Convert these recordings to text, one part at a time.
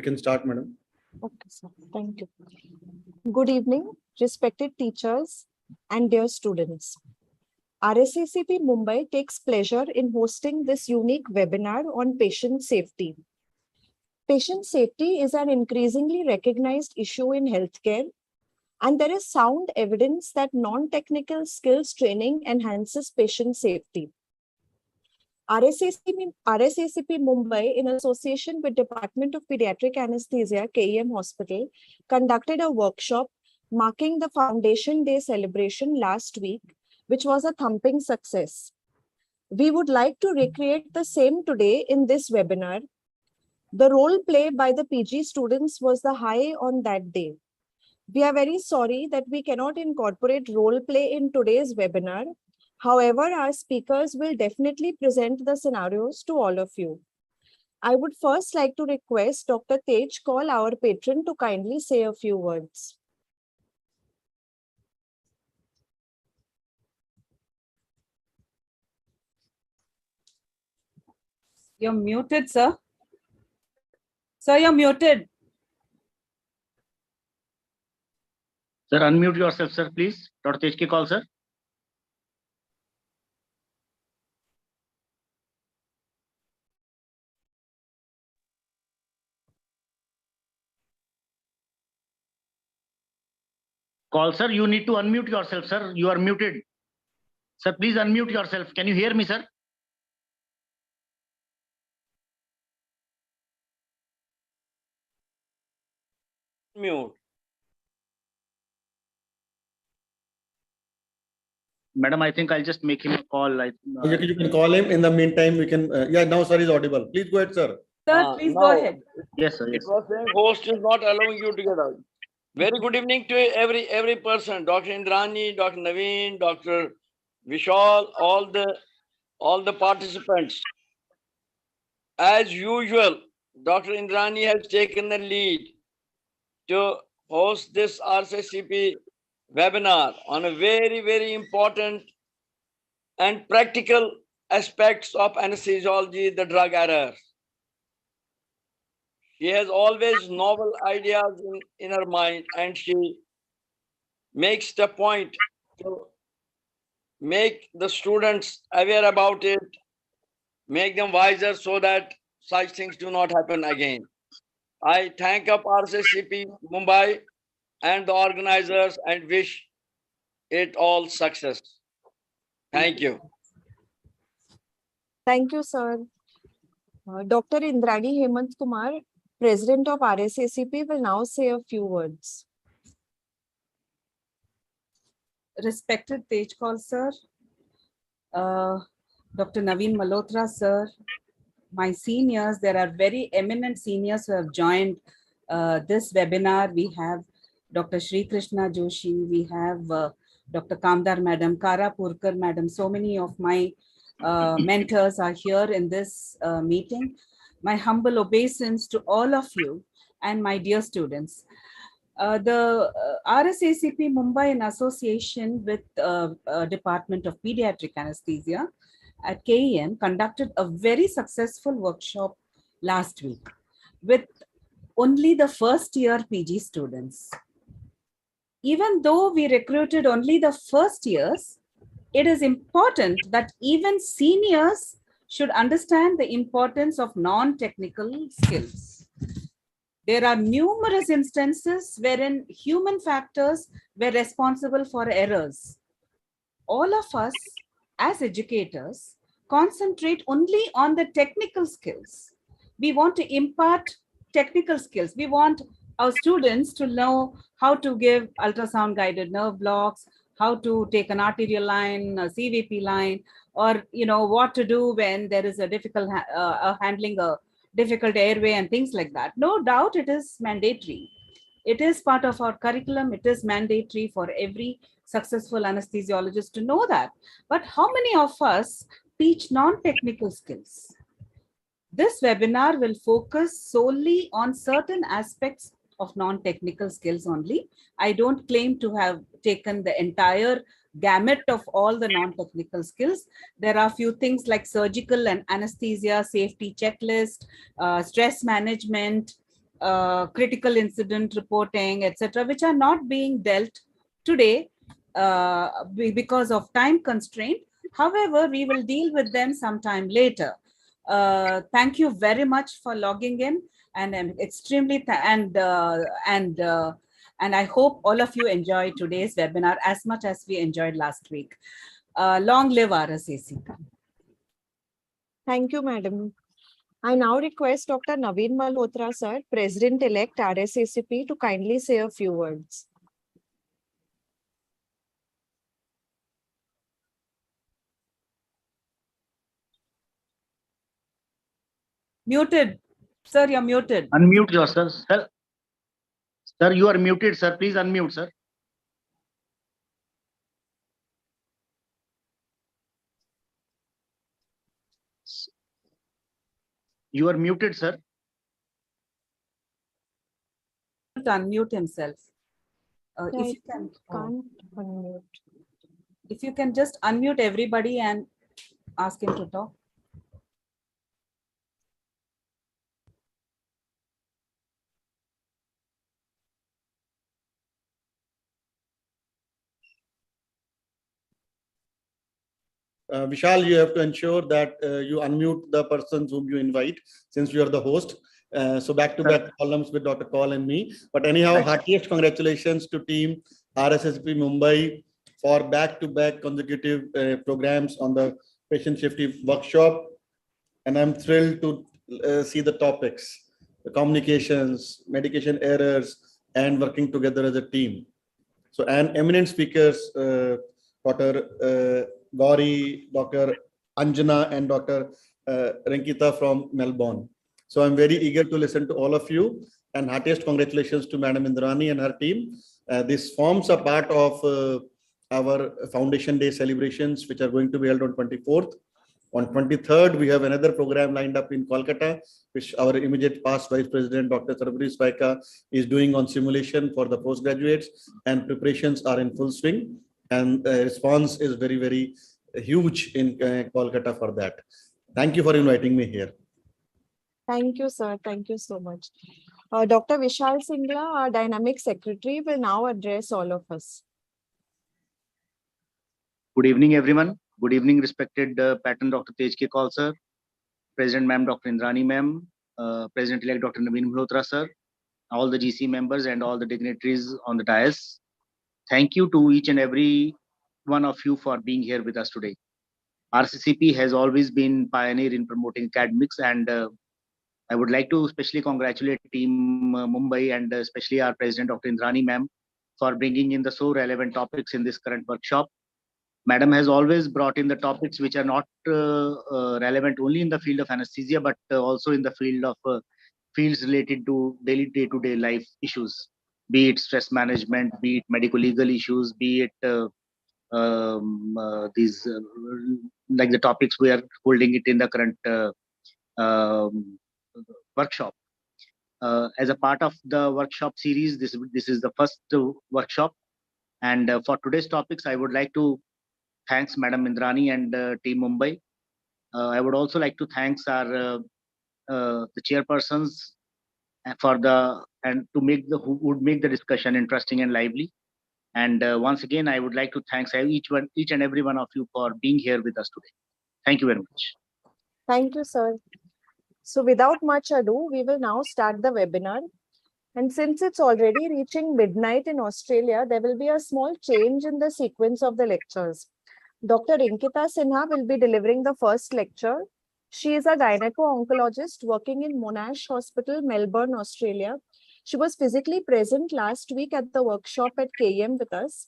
We can start, madam. Okay, sir. Thank you. Good evening, respected teachers and dear students. Rsacp Mumbai takes pleasure in hosting this unique webinar on patient safety. Patient safety is an increasingly recognized issue in healthcare, and there is sound evidence that non-technical skills training enhances patient safety. Rsacp Mumbai, in association with Department of Pediatric Anesthesia, KEM Hospital, conducted a workshop marking the Foundation Day celebration last week, which was a thumping success. We would like to recreate the same today in this webinar. The role play by the PG students was the high on that day. We are very sorry that we cannot incorporate role play in today's webinar. However, our speakers will definitely present the scenarios to all of you. I would first like to request Dr. Tej Kaul, our patron, to kindly say a few words. You're muted, sir. Sir, you're muted. Sir, unmute yourself, sir, please. Dr. Tej Kaul, sir. Call, sir, you need to unmute yourself, sir. You are muted. Sir, please unmute yourself. Can you hear me, sir? Mute. Madam, I think I'll just make him a call. You can call him. In the meantime, we can. Yeah, now sir is audible. Please go ahead, sir. Sir, please go ahead. Yes, sir. Yes. It was saying host is not allowing you to get out. Very good evening to every person. Dr. Indrani, Dr. Naveen, Dr. Vishal, all the participants. As usual, Dr. Indrani has taken the lead to host this Rsacp webinar on a very important and practical aspects of anesthesiology, the drug errors. She has always novel ideas in her mind, and she makes the point to make the students aware about it, make them wiser so that such things do not happen again. I thank up Rsacp Mumbai and the organizers and wish it all success. Thank you. Thank you, sir. Dr. Indrani Hemant Kumar, President of Rsacp, will now say a few words. Respected Tej Kaul, sir, Dr. Naveen Malhotra, sir, my seniors, there are very eminent seniors who have joined this webinar. We have Dr. Shri Krishna Joshi, we have Dr. Kamdar Madam, Kara Purkar Madam. So many of my mentors are here in this meeting. My humble obeisance to all of you and my dear students. The Rsacp Mumbai, in association with Department of Pediatric Anesthesia at KEM, conducted a very successful workshop last week with only the first year PG students. Even though we recruited only the first years, it is important that even seniors should understand the importance of non-technical skills. There are numerous instances wherein human factors were responsible for errors. All of us as educators concentrate only on the technical skills. We want to impart technical skills. We want our students to know how to give ultrasound guided nerve blocks, how to take an arterial line, a CVP line, or what to do when there is a difficult handling a difficult airway and things like that. No doubt it is mandatory. It is part of our curriculum. It is mandatory for every successful anesthesiologist to know that. But how many of us teach non-technical skills? This webinar will focus solely on certain aspects of non-technical skills only. I don't claim to have taken the entire gamut of all the non-technical skills. There are a few things like surgical and anesthesia, safety checklist, stress management, critical incident reporting, etc., which are not being dealt today because of time constraint. However, we will deal with them sometime later. Thank you very much for logging in, and I'm extremely and I hope all of you enjoyed today's webinar as much as we enjoyed last week. Long live Rsacp. Thank you, madam. I now request Dr. Naveen Malhotra, sir, President-elect Rsacp, to kindly say a few words. Muted. Sir, you're muted. Unmute yourself, sir. Sir, you are muted, sir. Please unmute, sir. You are muted, sir. To unmute himself. If Right. you can, Can't unmute. if you can just unmute everybody and ask him to talk. Vishal, you have to ensure that you unmute the persons whom you invite, since you are the host. So back-to-back columns with Dr. Kaul and me. But anyhow, heartiest congratulations to team Rsacp Mumbai for back-to-back consecutive programs on the patient safety workshop. And I'm thrilled to see the topics, the communications, medication errors, and working together as a team. So, and eminent speakers, Dr. Gauri, Dr. Anjana, and Dr. Rankita from Melbourne. So I'm very eager to listen to all of you, and heartiest congratulations to Madam Indrani and her team. This forms a part of our Foundation Day celebrations, which are going to be held on 24th. On 23rd, we have another program lined up in Kolkata, which our immediate past Vice President, Dr. Sarbri Swaika, is doing on simulation for the postgraduates, and preparations are in full swing. And response is very, very huge in Kolkata for that. Thank you for inviting me here. Thank you, sir. Thank you so much. Dr. Vishal Singla, our dynamic secretary, will now address all of us. Good evening, everyone. Good evening, respected Pattern Dr. Tej Kaul, sir, President Ma'am Dr. Indrani Ma'am, President-elect Dr. Naveen Malhotra, sir, all the GC members and all the dignitaries on the dais. Thank you to each and every one of you for being here with us today. Rsacp has always been pioneer in promoting academics, and I would like to especially congratulate team Mumbai and especially our President Dr. Indrani Ma'am for bringing in the so relevant topics in this current workshop. Madam has always brought in the topics which are not relevant only in the field of anesthesia, but also in the field of fields related to daily day-to-day life issues, be it stress management, be it medical legal issues, be it these like the topics we are holding it in the current workshop. As a part of the workshop series, this is the first workshop, and for today's topics, I would like to thanks Madam Indrani and Team Mumbai. I would also like to thanks our the chairpersons for to make who would make the discussion interesting and lively. And once again, I would like to thanks each and every one of you for being here with us today. Thank you very much. Thank you, sir. So without much ado, we will now start the webinar. And since it's already reaching midnight in Australia, there will be a small change in the sequence of the lectures. Dr. Rinkita Sinha will be delivering the first lecture. She is a gyneco-oncologist working in Monash Hospital, Melbourne, Australia. She was physically present last week at the workshop at KM with us.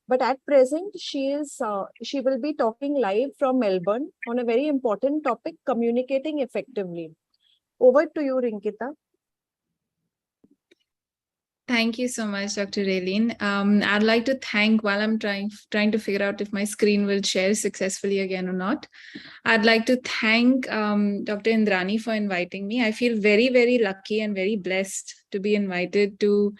But at present, she will be talking live from Melbourne on a very important topic, communicating effectively. Over to you, Rinkita. Thank you so much, Dr. Raylene. I'd like to thank, while I'm trying to figure out if my screen will share successfully again or not, I'd like to thank Dr. Indrani for inviting me. I feel very, very lucky and very blessed to be invited to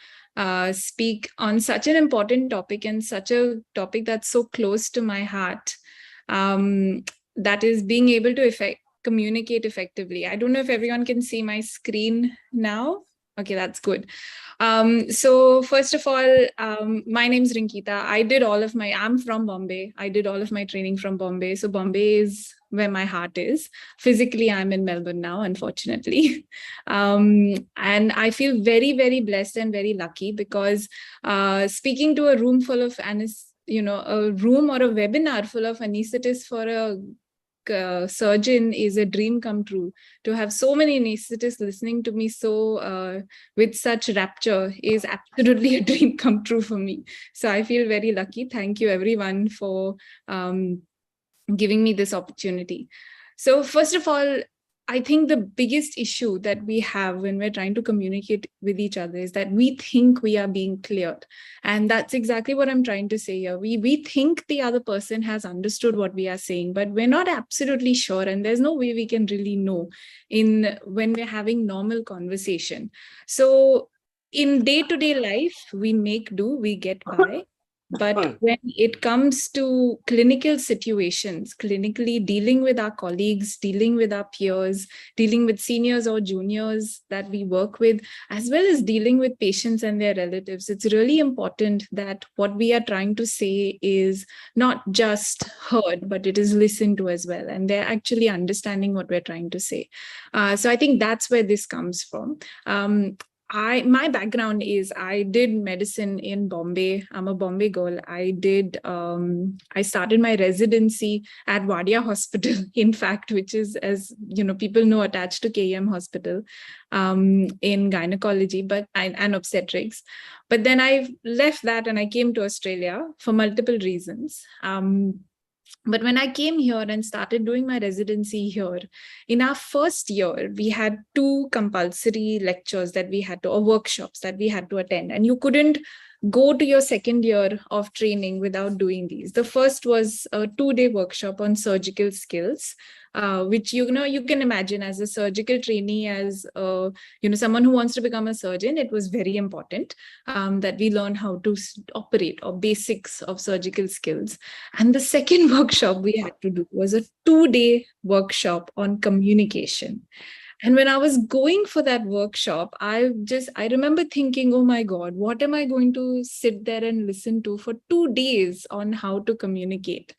speak on such an important topic and such a topic that's so close to my heart. That is being able to communicate effectively. I don't know if everyone can see my screen now. Okay, that's good. So first of all, my name's Rinkita. I'm from Bombay. I did all of my training from Bombay. So Bombay is where my heart is. Physically, I'm in Melbourne now, unfortunately. And I feel very, very blessed and very lucky because speaking to a room full of a room or a webinar full of anesthetists for a surgeon is a dream come true. To have so many anesthetists listening to me with such rapture is absolutely a dream come true for me. So I feel very lucky. Thank you everyone for giving me this opportunity. So first of all, I think the biggest issue that we have when we're trying to communicate with each other is that we think we are being cleared. And that's exactly what I'm trying to say here. We think the other person has understood what we are saying, but we're not absolutely sure. And there's no way we can really know when we're having normal conversation. So in day-to-day life, we make do, we get by. But when it comes to clinical situations, clinically dealing with our colleagues, dealing with our peers, dealing with seniors or juniors that we work with, as well as dealing with patients and their relatives, it's really important that what we are trying to say is not just heard, but it is listened to as well. And they're actually understanding what we're trying to say. So I think that's where this comes from. My background is I did medicine in Bombay. I'm a Bombay girl. I started my residency at Wadia Hospital, in fact, which is, as you know, people know, attached to KEM Hospital in gynecology and obstetrics. But then I left that and I came to Australia for multiple reasons. But when I came here and started doing my residency here, in our first year, we had 2 compulsory lectures or workshops that we had to attend. And you couldn't go to your second year of training without doing these. The first was a 2-day workshop on surgical skills, which, you can imagine as a surgical trainee, as someone who wants to become a surgeon, it was very important that we learn how to operate or basics of surgical skills. And the second workshop we had to do was a 2-day workshop on communication. And when I was going for that workshop, I remember thinking, oh my God, what am I going to sit there and listen to for 2 days on how to communicate?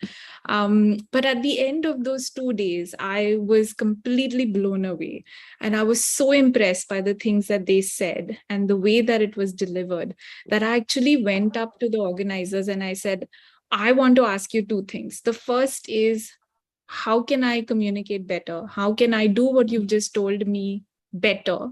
But at the end of those 2 days, I was completely blown away. And I was so impressed by the things that they said and the way that it was delivered that I actually went up to the organizers and I said, I want to ask you 2 things. The first is, how can I communicate better? How can I do what you've just told me better?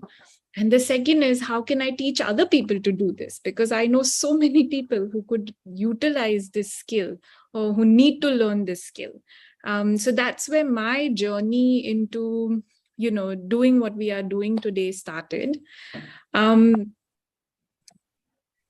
And the second is, how can I teach other people to do this? Because I know so many people who could utilize this skill or who need to learn this skill. So that's where my journey into, doing what we are doing today started.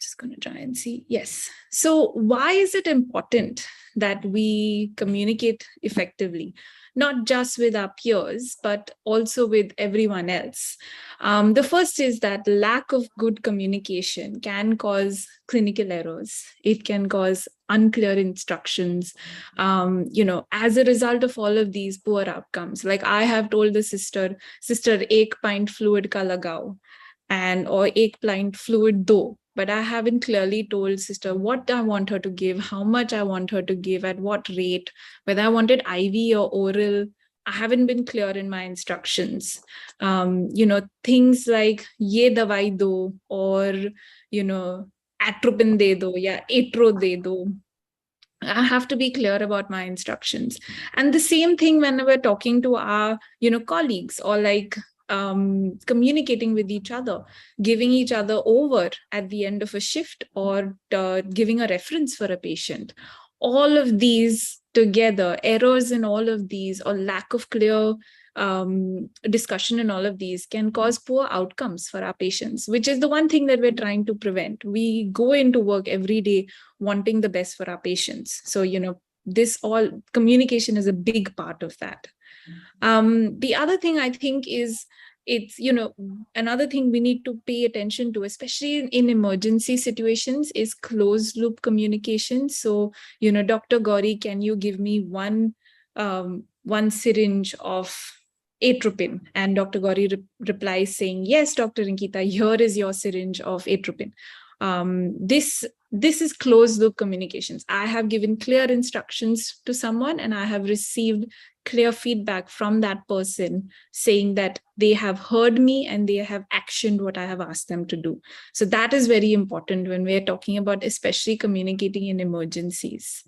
Just going to try and see. Yes. So why is it important that we communicate effectively, not just with our peers, but also with everyone else? The first is that lack of good communication can cause clinical errors. It can cause unclear instructions. As a result of all of these poor outcomes, like I have told the sister, 1 pint fluid ka lagao, or 1 pint fluid do. But I haven't clearly told sister what I want her to give, how much I want her to give, at what rate, whether I wanted IV or oral. I haven't been clear in my instructions. Things like ye dawai do, or, atropine de do, ya atro de do. I have to be clear about my instructions. And the same thing when we're talking to our, colleagues, or like communicating with each other, giving each other over at the end of a shift, or giving a reference for a patient. All of these together, errors in all of these, or lack of clear discussion in all of these, can cause poor outcomes for our patients, which is the one thing that we're trying to prevent. We go into work every day wanting the best for our patients. So, communication is a big part of that. The other thing I think is, it's, another thing we need to pay attention to, especially in emergency situations, is closed loop communication. So, Dr. Gauri, can you give me one syringe of atropine. And Dr. Gauri replies saying, yes, Dr. Rinkita, here is your syringe of atropine. This is closed loop communications. I have given clear instructions to someone and I have received clear feedback from that person saying that they have heard me and they have actioned what I have asked them to do. So that is very important when we're talking about especially communicating in emergencies.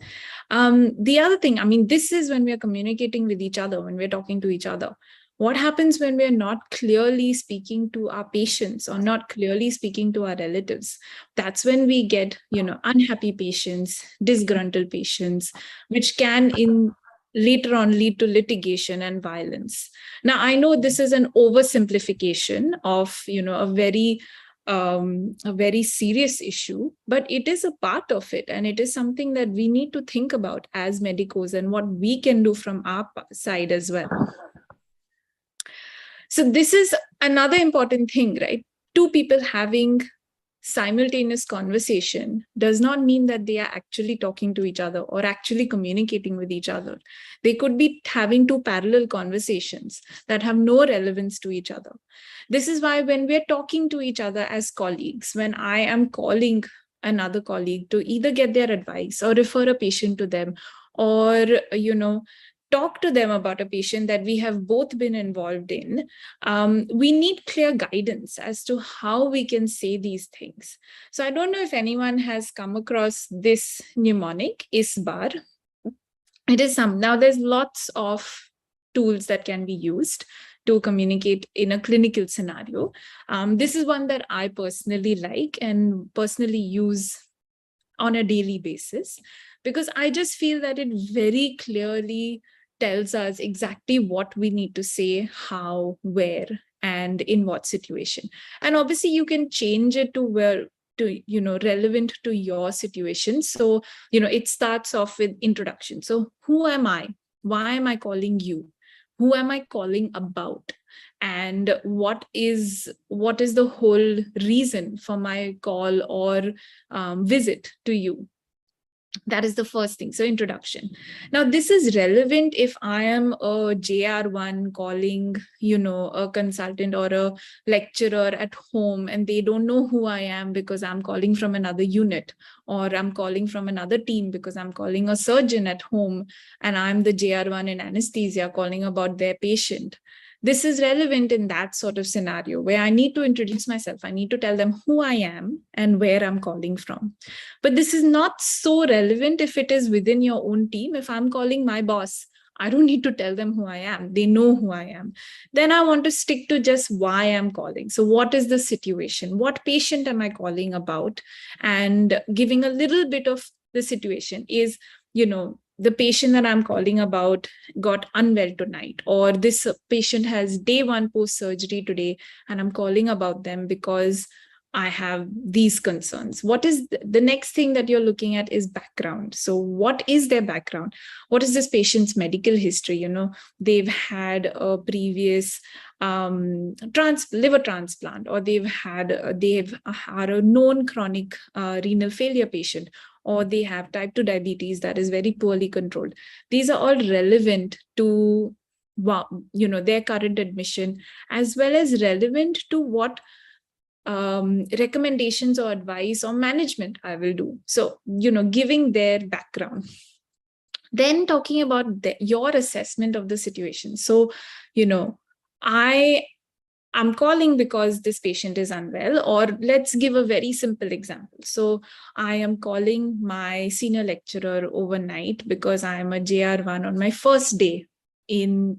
The other thing, I mean, this is when we're communicating with each other, when we're talking to each other. What happens when we're not clearly speaking to our patients or not clearly speaking to our relatives? That's when we get, unhappy patients, disgruntled patients, which can later on lead to litigation and violence. Now, I know this is an oversimplification of, a very serious issue, but it is a part of it. And it is something that we need to think about as medicos and what we can do from our side as well. So this is another important thing, right? Two people having simultaneous conversation does not mean that they are actually talking to each other or actually communicating with each other. They could be having two parallel conversations that have no relevance to each other. This is why when we're talking to each other as colleagues, when I am calling another colleague to either get their advice or refer a patient to them or, talk to them about a patient that we have both been involved in, we need clear guidance as to how we can say these things. So I don't know if anyone has come across this mnemonic, ISBAR. It is now there's lots of tools that can be used to communicate in a clinical scenario. This is one that I personally like and personally use on a daily basis, because I just feel that it very clearly tells us exactly what we need to say, how, where, and in what situation. And obviously you can change it to relevant to your situation. So, it starts off with introduction. So who am I? Why am I calling you? Who am I calling about? And what is the whole reason for my call or visit to you? That is the first thing. So introduction. Now, this is relevant if I am a JR1 calling, a consultant or a lecturer at home and they don't know who I am because I'm calling from another unit, or I'm calling from another team because I'm calling a surgeon at home and I'm the JR1 in anesthesia calling about their patient. This is relevant in that sort of scenario where I need to introduce myself. I need to tell them who I am and where I'm calling from. But this is not so relevant if it is within your own team. If I'm calling my boss, I don't need to tell them who I am. They know who I am. Then I want to stick to just why I'm calling. So what is the situation? What patient am I calling about? And giving a little bit of the situation is, the patient that I'm calling about got unwell tonight, or this patient has day 1 post-surgery today, and I'm calling about them because I have these concerns. What is the next thing that you're looking at is background. So what is their background? What is this patient's medical history? They've had a previous liver transplant, or they've had a known chronic renal failure patient, or they have type 2 diabetes that is very poorly controlled. These are all relevant to their current admission, as well as relevant to what recommendations or advice or management I will do. So, giving their background. Then talking about your assessment of the situation. So, I'm calling because this patient is unwell, or let's give a very simple example. So I am calling my senior lecturer overnight because I am a JR1 on my first day in,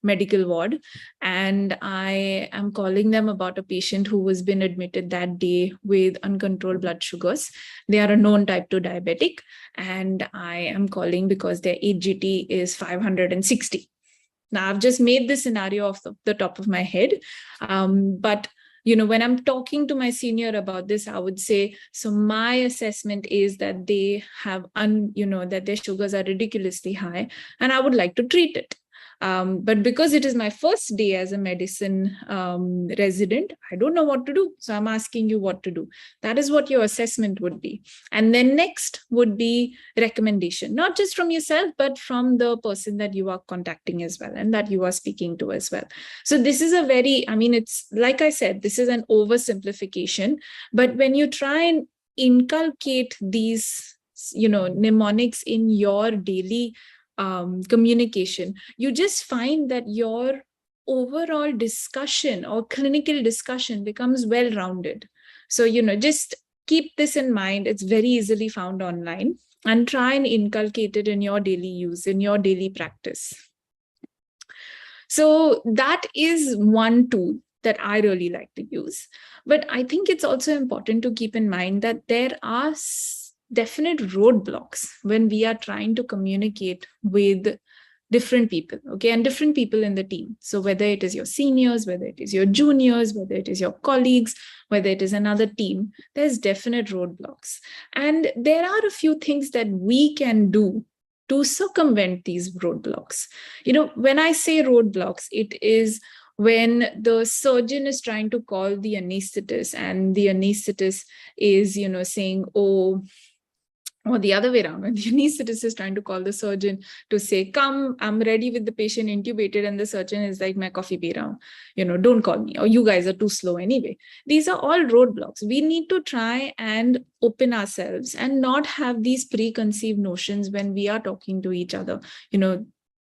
medical ward. And I am calling them about a patient who has been admitted that day with uncontrolled blood sugars. They are a known type 2 diabetic. And I am calling because their HGT is 560. Now, I've just made this scenario off the top of my head. But, when I'm talking to my senior about this, I would say, so my assessment is that they have, that their sugars are ridiculously high, and I would like to treat it. But because it is my first day as a medicine resident, I don't know what to do. So I'm asking you what to do. That is what your assessment would be. And then next would be recommendation, not just from yourself, but from the person that you are contacting as well and that you are speaking to as well. So this is a very, I mean, it's like I said, this is an oversimplification, but when you try and inculcate these, mnemonics in your daily communication, you just find that your overall discussion or clinical discussion becomes well-rounded. So, just keep this in mind. It's very easily found online, and try and inculcate it in your daily use, in your daily practice. So that is one tool that I really like to use. But I think it's also important to keep in mind that there are definite roadblocks when we are trying to communicate with different people, okay, and different people in the team. So whether it is your seniors, whether it is your juniors, whether it is your colleagues, whether it is another team, there's definite roadblocks. And there are a few things that we can do to circumvent these roadblocks. When I say roadblocks, it is when the surgeon is trying to call the anesthetist and the anesthetist is, saying, oh, or the other way around, when the anesthetist is trying to call the surgeon to say, come, I'm ready with the patient intubated, and the surgeon is like, "Main coffee pee raha hu, don't call me, or you guys are too slow anyway." These are all roadblocks. We need to try and open ourselves and not have these preconceived notions when we are talking to each other,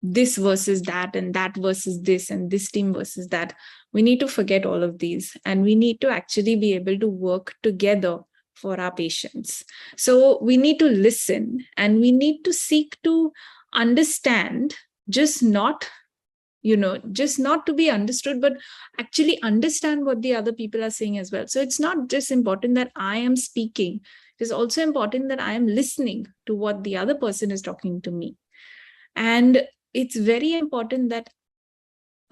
this versus that, and that versus this, and this team versus that. We need to forget all of these, and we need to actually be able to work together for our patients. So we need to listen, and we need to seek to understand, just not to be understood, but actually understand what the other people are saying as well. So it's not just important that I am speaking. It is also important that I am listening to what the other person is talking to me. And it's very important that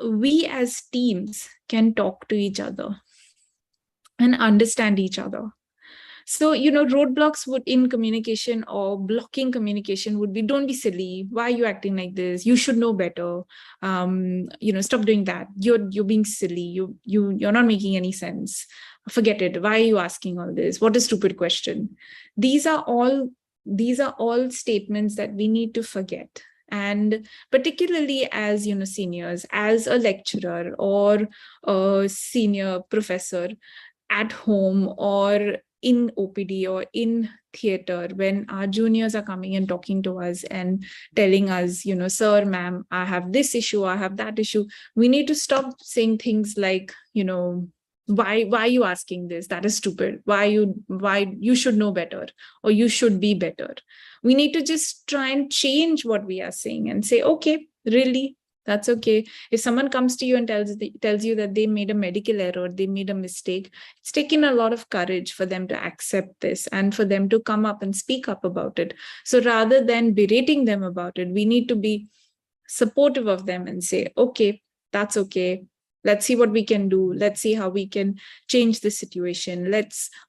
we as teams can talk to each other and understand each other. So, roadblocks in communication or blocking communication would be, don't be silly. Why are you acting like this? You should know better. Stop doing that. You're being silly. You're not making any sense. Forget it. Why are you asking all this? What a stupid question. These are all statements that we need to forget. And particularly as, seniors, as a lecturer or a senior professor at home or in OPD or in theater, when our juniors are coming and talking to us and telling us, sir, ma'am, I have this issue, I have that issue, we need to stop saying things like, why are you asking this? That is stupid. Why you should know better, or you should be better. We need to just try and change what we are saying and say, okay, really, that's okay. If someone comes to you and tells you that they made a medical error, they made a mistake, it's taken a lot of courage for them to accept this and for them to come up and speak up about it. So rather than berating them about it, we need to be supportive of them and say, okay, that's okay. Let's see what we can do. Let's see how we can change the situation.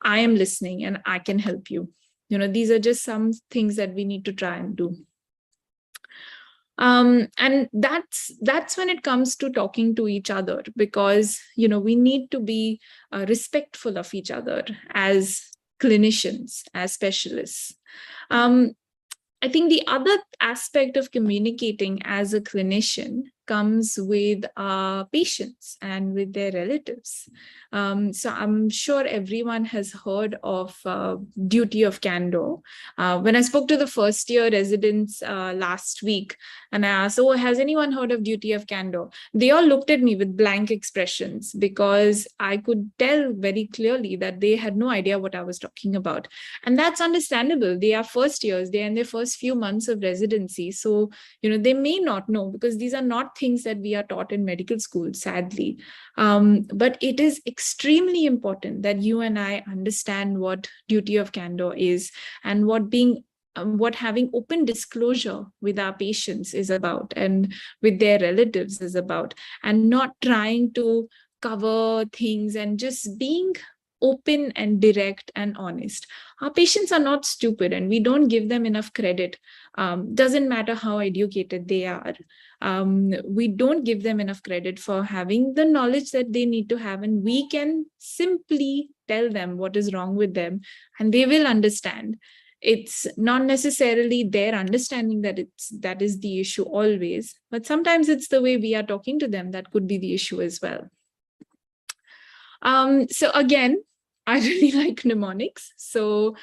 I am listening and I can help you. These are just some things that we need to try and do. And that's when it comes to talking to each other, because, we need to be respectful of each other as clinicians, as specialists. I think the other aspect of communicating as a clinician comes with patients and with their relatives. So I'm sure everyone has heard of duty of candor. When I spoke to the first year residents last week and I asked, oh, has anyone heard of duty of candor? They all looked at me with blank expressions because I could tell very clearly that they had no idea what I was talking about. And that's understandable. They are first years, they're in their first few months of residency. So, they may not know, because these are not things that we are taught in medical school, sadly. But it is extremely important that you and I understand what duty of candor is and what having open disclosure with our patients is about and with their relatives is about, and not trying to cover things and just being open and direct and honest. Our patients are not stupid, and we don't give them enough credit. Doesn't matter how educated they are. We don't give them enough credit for having the knowledge that they need to have, and we can simply tell them what is wrong with them, and they will understand. It's not necessarily their understanding that is the issue always, but sometimes it's the way we are talking to them that could be the issue as well. So again, I really like mnemonics. So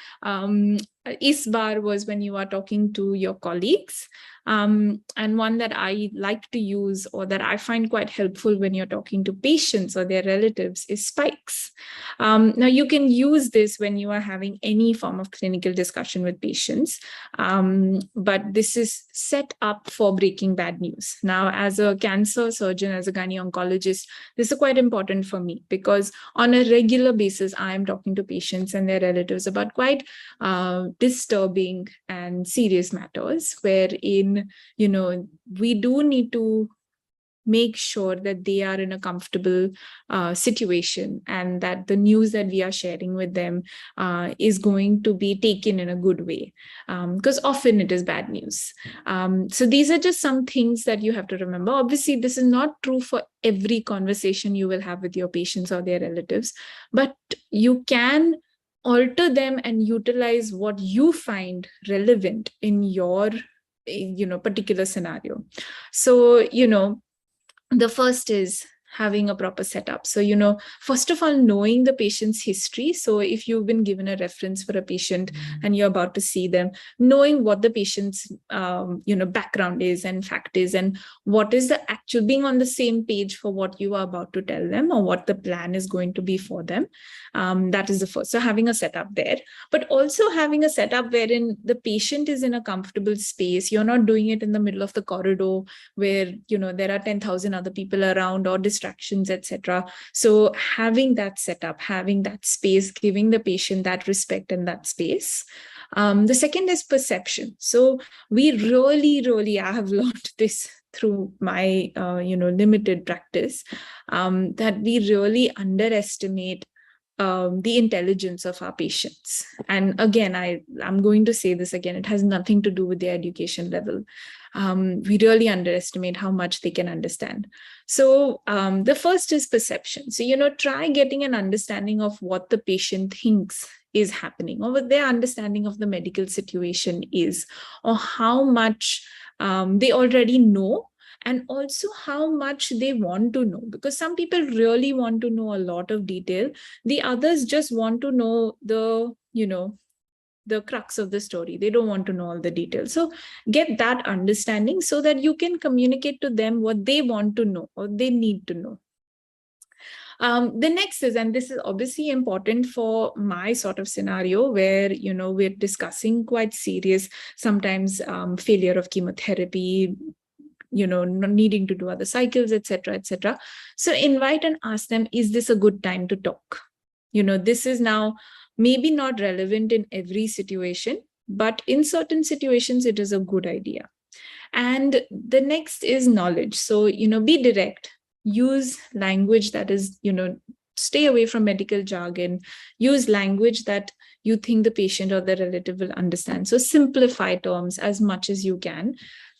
is bar was when you are talking to your colleagues. And one that I like to use, or that I find quite helpful when you're talking to patients or their relatives, is spikes. Now, you can use this when you are having any form of clinical discussion with patients, but this is set up for breaking bad news. Now, as a cancer surgeon, as a gynae oncologist, this is quite important for me, because on a regular basis, I am talking to patients and their relatives about quite disturbing and serious matters, wherein, we do need to make sure that they are in a comfortable situation, and that the news that we are sharing with them is going to be taken in a good way, because often it is bad news. So these are just some things that you have to remember. Obviously, this is not true for every conversation you will have with your patients or their relatives, but you can alter them and utilize what you find relevant in your particular scenario. So, the first is having a proper setup. So, first of all, knowing the patient's history. So if you've been given a reference for a patient and you're about to see them, knowing what the patient's, background is and fact is, and what is the actual, being on the same page for what you are about to tell them or what the plan is going to be for them. That is the first. So having a setup there, but also having a setup wherein the patient is in a comfortable space. You're not doing it in the middle of the corridor where, there are 10,000 other people around, or distractions, etc. So having that setup, having that space, giving the patient that respect and that space. The second is perception. So we really, I have learned this through my, limited practice, that we really underestimate the intelligence of our patients. And again, I'm going to say this again, it has nothing to do with their education level. We really underestimate how much they can understand. So the first is perception. So, try getting an understanding of what the patient thinks is happening, or what their understanding of the medical situation is, or how much they already know, and also how much they want to know, because some people really want to know a lot of detail. The others just want to know the crux of the story. They don't want to know all the details. So get that understanding so that you can communicate to them what they want to know or they need to know. The next is, and this is obviously important for my sort of scenario where, we're discussing quite serious, sometimes failure of chemotherapy, not needing to do other cycles, etc., etc. So invite and ask them, is this a good time to talk? This is now maybe not relevant in every situation, but in certain situations, it is a good idea. And the next is knowledge. So, be direct, use language that is, stay away from medical jargon, use language that you think the patient or the relative will understand. So simplify terms as much as you can,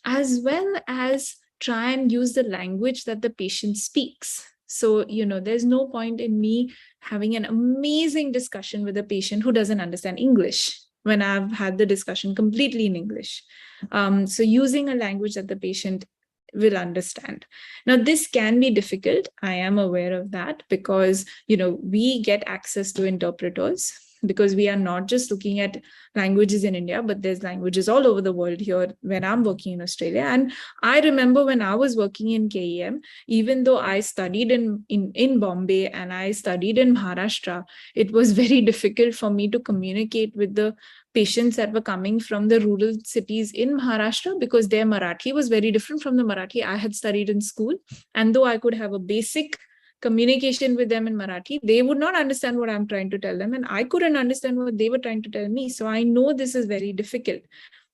as well as try and use the language that the patient speaks. So, there's no point in me having an amazing discussion with a patient who doesn't understand English when I've had the discussion completely in English. So using a language that the patient will understand. Now, this can be difficult. I am aware of that because, we get access to interpreters, because we are not just looking at languages in India, but there's languages all over the world here when I'm working in Australia. And I remember when I was working in KEM, even though I studied in Bombay and I studied in Maharashtra, it was very difficult for me to communicate with the patients that were coming from the rural cities in Maharashtra, because their Marathi was very different from the Marathi I had studied in school. And though I could have a basic communication with them in Marathi, they would not understand what I'm trying to tell them, and I couldn't understand what they were trying to tell me. So I know this is very difficult,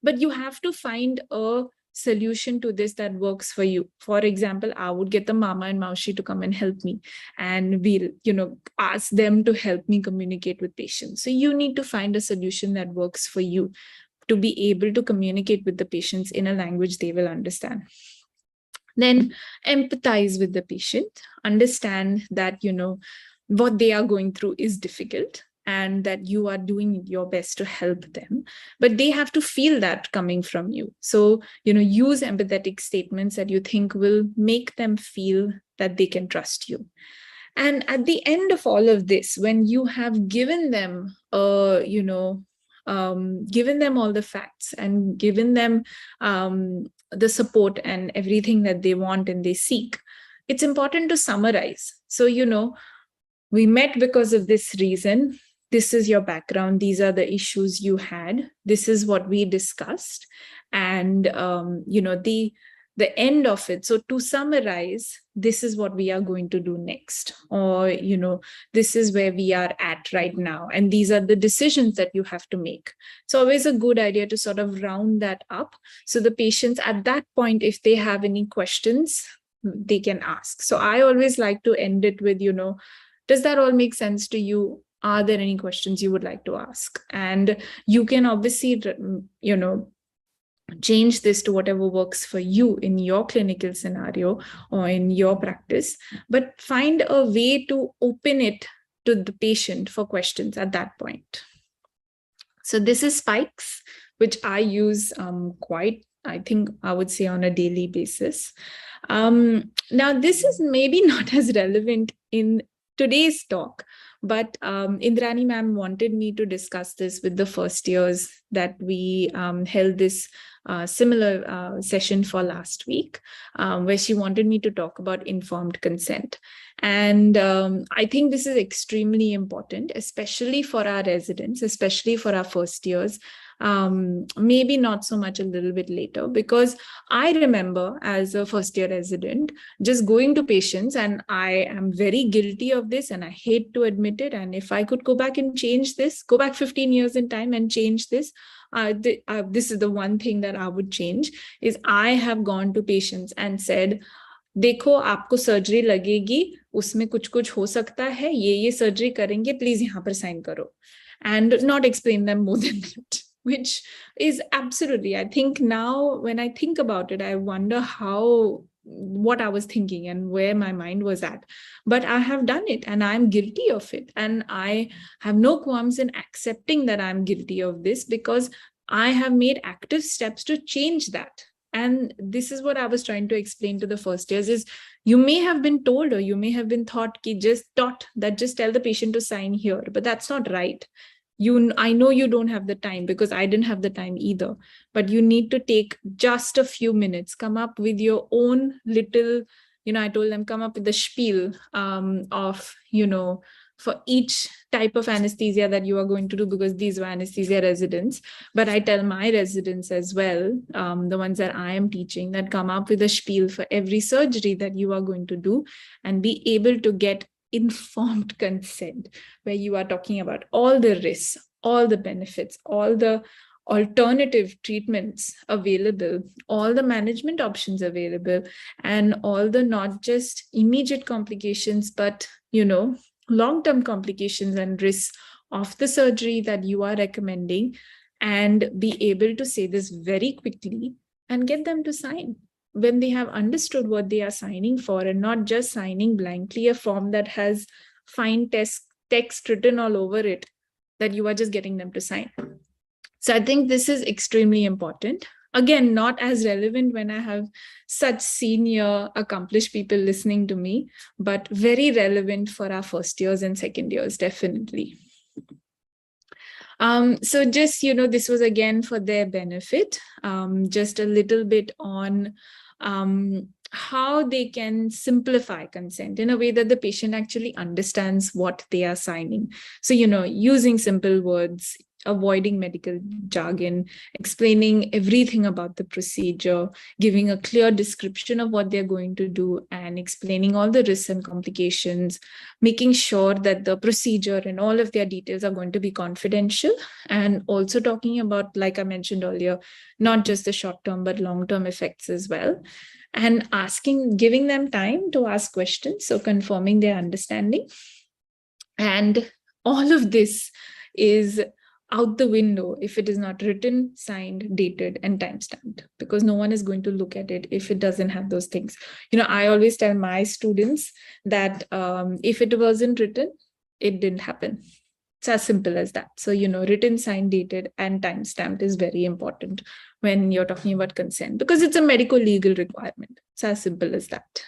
but you have to find a solution to this that works for you. For example, I would get the mama and maushi to come and help me, and we'll, ask them to help me communicate with patients. So you need to find a solution that works for you to be able to communicate with the patients in a language they will understand. Then empathize with the patient, understand that, what they are going through is difficult and that you are doing your best to help them, but they have to feel that coming from you. So, use empathetic statements that you think will make them feel that they can trust you. And at the end of all of this, when you have given them, given them all the facts and given them the support and everything that they want and they seek, it's important to summarize. So, we met because of this reason. This is your background. These are the issues you had. This is what we discussed. And, the end of it. So to summarize, this is what we are going to do next, or, this is where we are at right now. And these are the decisions that you have to make. It's always a good idea to sort of round that up. So the patients at that point, if they have any questions, they can ask. So I always like to end it with, does that all make sense to you? Are there any questions you would like to ask? And you can obviously, change this to whatever works for you in your clinical scenario or in your practice, but find a way to open it to the patient for questions at that point. So this is Spikes, which I use I think I would say on a daily basis. Now, this is maybe not as relevant in today's talk, but Indrani ma'am wanted me to discuss this with the first years that we held this similar session for last week, where she wanted me to talk about informed consent. And I think this is extremely important, especially for our residents, especially for our first years, maybe not so much a little bit later, because I remember as a first year resident just going to patients, and I am very guilty of this and I hate to admit it. And if I could go back and change this, go back 15 years in time and change this, this is the one thing that I would change, is I have gone to patients and said, देखो आपको surgery लगेगी, उसमें कुछ हो सकता है, ये surgery करेंगे, प्लीज यहाँ पर साइन करो, and not explain them more than that, which is absolutely, I think now when I think about it, I wonder what I was thinking and where my mind was at. But I have done it and I'm guilty of it. And I have no qualms in accepting that I'm guilty of this, because I have made active steps to change that. And this is what I was trying to explain to the first years, is you may have been told, or you may have been taught just tell the patient to sign here, but that's not right. I know you don't have the time, because I didn't have the time either, but you need to take just a few minutes, come up with your own little, I told them, come up with the spiel of, for each type of anesthesia that you are going to do, because these were anesthesia residents. But I tell my residents as well, the ones that I am teaching, that come up with a spiel for every surgery that you are going to do, and be able to get informed consent, where you are talking about all the risks, all the benefits, all the alternative treatments available, all the management options available, and all the not just immediate complications, but, long-term complications and risks of the surgery that you are recommending, and be able to say this very quickly and get them to sign when they have understood what they are signing for, and not just signing blankly a form that has fine text written all over it that you are just getting them to sign. So I think this is extremely important. Again, not as relevant when I have such senior accomplished people listening to me, but very relevant for our first years and second years, definitely. So just, this was again for their benefit, just a little bit on how they can simplify consent in a way that the patient actually understands what they are signing. So, using simple words, avoiding medical jargon, explaining everything about the procedure, giving a clear description of what they're going to do, and explaining all the risks and complications, making sure that the procedure and all of their details are going to be confidential, and also talking about, like I mentioned earlier, not just the short-term but long-term effects as well, and giving them time to ask questions, so confirming their understanding. And all of this is out the window if it is not written, signed, dated, and timestamped, because no one is going to look at it if it doesn't have those things. I always tell my students that if it wasn't written, it didn't happen. It's as simple as that. So, written, signed, dated, and timestamped is very important when you're talking about consent, because it's a medical legal requirement. It's as simple as that.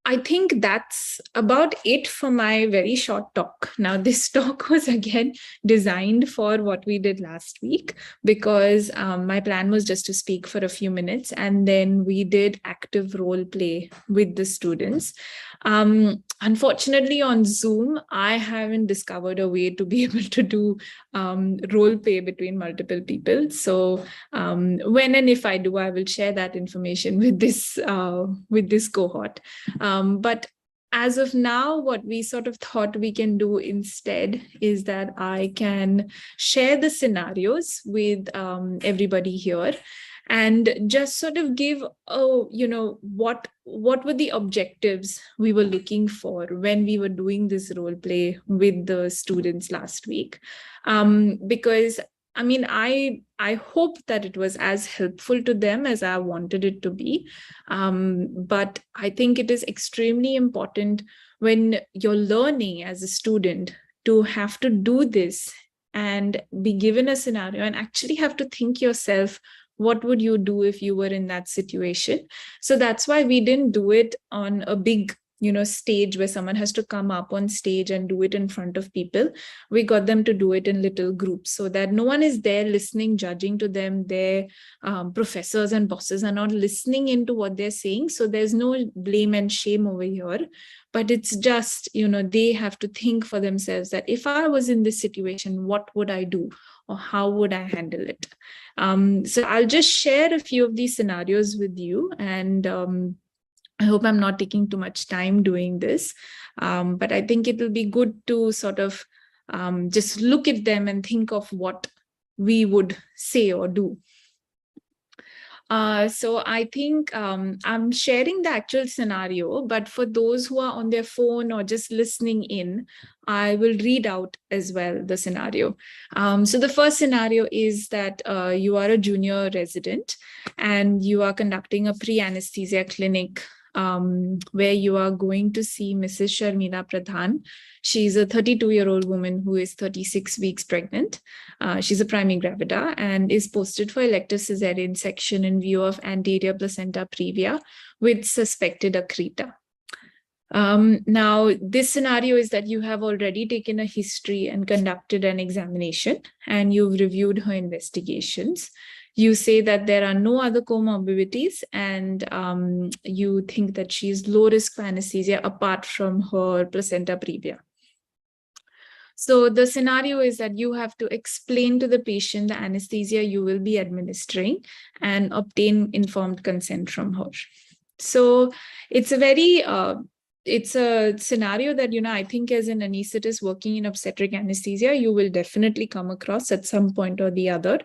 I think that's about it for my very short talk. Now, this talk was again designed for what we did last week, because my plan was just to speak for a few minutes, and then we did active role play with the students. Unfortunately, on Zoom, I haven't discovered a way to be able to do role play between multiple people. So when and if I do, I will share that information with this cohort. But as of now, what we sort of thought we can do instead is that I can share the scenarios with everybody here, and just sort of give, what were the objectives we were looking for when we were doing this role play with the students last week. Because I hope that it was as helpful to them as I wanted it to be. But I think it is extremely important when you're learning as a student to have to do this and be given a scenario and actually have to think yourself, what would you do if you were in that situation? So that's why we didn't do it on a big stage where someone has to come up on stage and do it in front of people. We got them to do it in little groups so that no one is there listening, judging to them. Their professors and bosses are not listening into what they're saying. So there's no blame and shame over here, but it's just, they have to think for themselves that if I was in this situation, what would I do? Or how would I handle it? So I'll just share a few of these scenarios with you, and I hope I'm not taking too much time doing this, but I think it will be good to sort of just look at them and think of what we would say or do. So I think I'm sharing the actual scenario, but for those who are on their phone or just listening in, I will read out as well the scenario. So the first scenario is that you are a junior resident and you are conducting a pre-anesthesia clinic where you are going to see Mrs. Sharmila Pradhan. She's a 32-year-old woman who is 36 weeks pregnant. She's a primary gravida and is posted for elective cesarean section in view of anterior placenta previa with suspected accreta. Now, this scenario is that you have already taken a history and conducted an examination, and you've reviewed her investigations. You say that there are no other comorbidities, and you think that she's low risk for anesthesia apart from her placenta previa. So the scenario is that you have to explain to the patient the anesthesia you will be administering and obtain informed consent from her. So it's a very it's a scenario that, I think as an anesthetist working in obstetric anesthesia, you will definitely come across at some point or the other.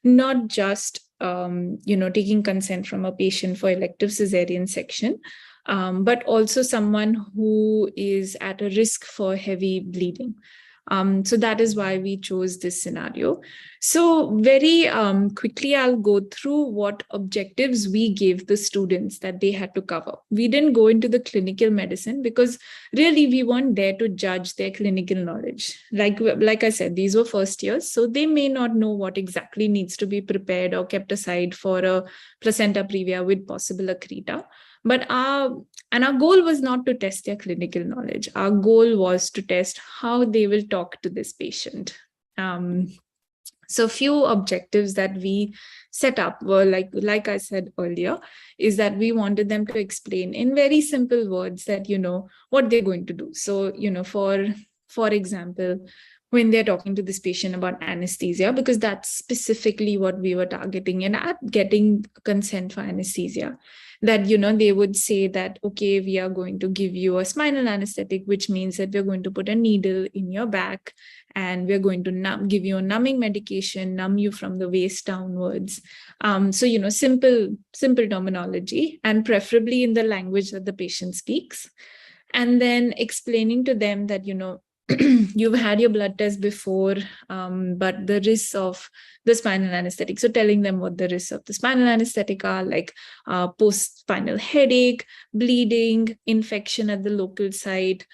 Not just, taking consent from a patient for elective cesarean section, but also someone who is at a risk for heavy bleeding. So that is why we chose this scenario. So very quickly, I'll go through what objectives we gave the students that they had to cover. We didn't go into the clinical medicine because really we weren't there to judge their clinical knowledge. Like I said, these were first years, so they may not know what exactly needs to be prepared or kept aside for a placenta previa with possible accreta. But our goal was not to test their clinical knowledge. Our goal was to test how they will talk to this patient. So few objectives that we set up were like I said earlier, is that we wanted them to explain in very simple words that, what they're going to do. So, for example, when they're talking to this patient about anesthesia, because that's specifically what we were targeting and at getting consent for anesthesia. That, they would say that, okay, we are going to give you a spinal anesthetic, which means that we're going to put a needle in your back and we're going to give you a numbing medication, numb you from the waist downwards. So, simple terminology, and preferably in the language that the patient speaks. And then explaining to them that, you've had your blood test before, but the risks of the spinal anesthetic. So telling them what the risks of the spinal anesthetic are, like post-spinal headache, bleeding, infection at the local site,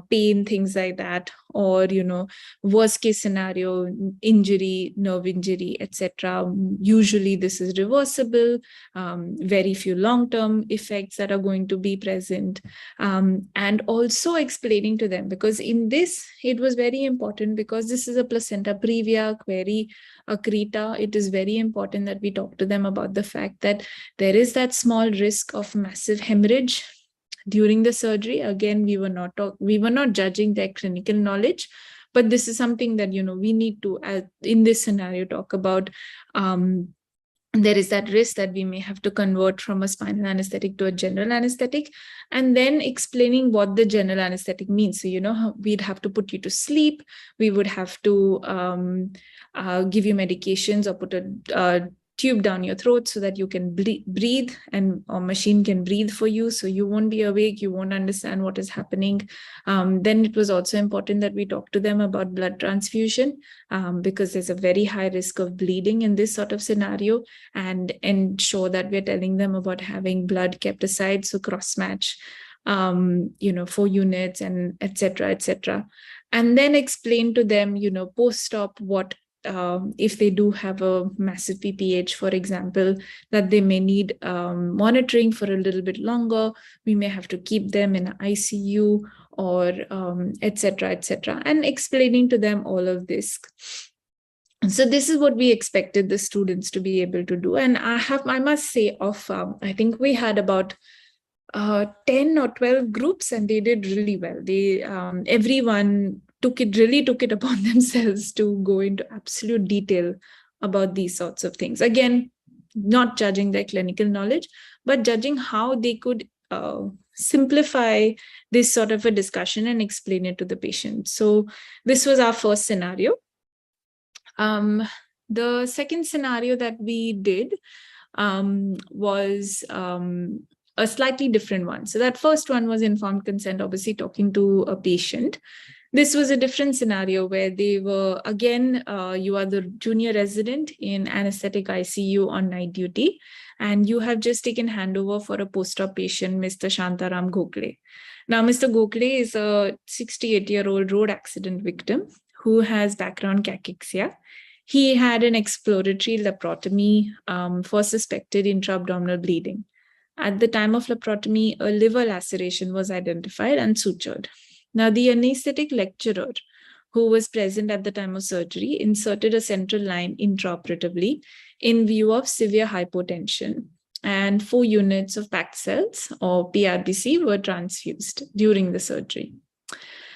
pain, things like that, or, worst case scenario, injury, nerve injury, etc. Usually this is reversible, very few long-term effects that are going to be present. And also explaining to them, because in this, it was very important, because this is a placenta previa, query accreta. It is very important that we talk to them about the fact that there is that small risk of massive hemorrhage during the surgery. Again, we were not judging their clinical knowledge, but this is something that, we need to, in this scenario, talk about. There is that risk that we may have to convert from a spinal anesthetic to a general anesthetic, and then explaining what the general anesthetic means. So, we'd have to put you to sleep. We would have to give you medications or put a tube down your throat so that you can breathe, and a machine can breathe for you. So you won't be awake. You won't understand what is happening. Then it was also important that we talk to them about blood transfusion, because there's a very high risk of bleeding in this sort of scenario, and ensure that we're telling them about having blood kept aside. So cross-match, 4 units, and etc. And then explain to them, post-op, what if they do have a massive PPH, for example, that they may need monitoring for a little bit longer. We may have to keep them in ICU, or etc. And explaining to them all of this. So this is what we expected the students to be able to do. And I must say, I think we had about 10 or 12 groups, and they did really well. They everyone took it upon themselves to go into absolute detail about these sorts of things. Again, not judging their clinical knowledge, but judging how they could simplify this sort of a discussion and explain it to the patient. So this was our first scenario. The second scenario that we did was a slightly different one. So that first one was informed consent, obviously talking to a patient. This was a different scenario where they were, again, you are the junior resident in anesthetic ICU on night duty, and you have just taken handover for a post-op patient, Mr. Shantaram Gokhale. Now, Mr. Gokhale is a 68-year-old road accident victim who has background cachexia. He had an exploratory laparotomy for suspected intra-abdominal bleeding. At the time of laparotomy, a liver laceration was identified and sutured. Now, the anesthetic lecturer who was present at the time of surgery inserted a central line intraoperatively in view of severe hypotension, and 4 units of packed cells, or PRBC, were transfused during the surgery.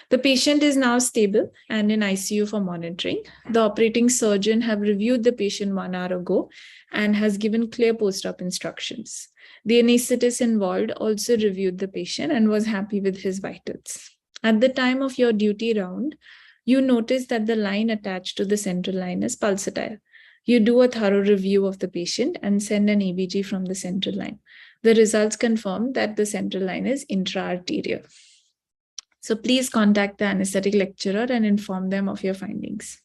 The patient is now stable and in ICU for monitoring. The operating surgeon have reviewed the patient 1 hour ago and has given clear post-op instructions. The anesthetist involved also reviewed the patient and was happy with his vitals. At the time of your duty round, you notice that the line attached to the central line is pulsatile. You do a thorough review of the patient and send an EBG from the central line. The results confirm that the central line is intra-arterial. So please contact the anesthetic lecturer and inform them of your findings.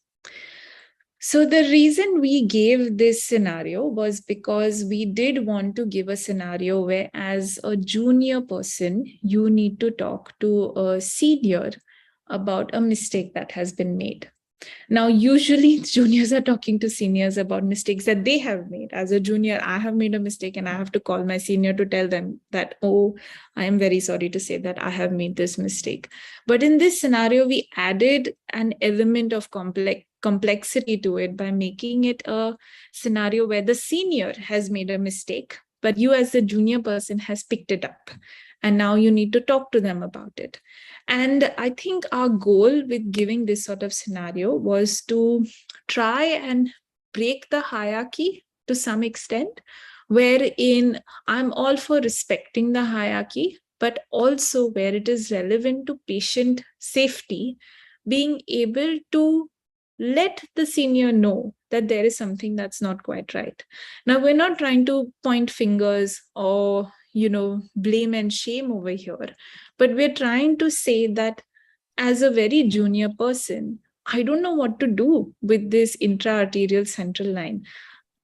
So the reason we gave this scenario was because we did want to give a scenario where, as a junior person, you need to talk to a senior about a mistake that has been made. Now, usually juniors are talking to seniors about mistakes that they have made. As a junior, I have made a mistake and I have to call my senior to tell them that, oh, I am very sorry to say that I have made this mistake. But in this scenario, we added an element of complexity to it by making it a scenario where the senior has made a mistake, but you as the junior person has picked it up. and now you need to talk to them about it. And I think our goal with giving this sort of scenario was to try and break the hierarchy to some extent, wherein I'm all for respecting the hierarchy, but also where it is relevant to patient safety, being able to let the senior know that there is something that's not quite right. Now, we're not trying to point fingers or, blame and shame over here, but we're trying to say that as a very junior person, I don't know what to do with this intra-arterial central line.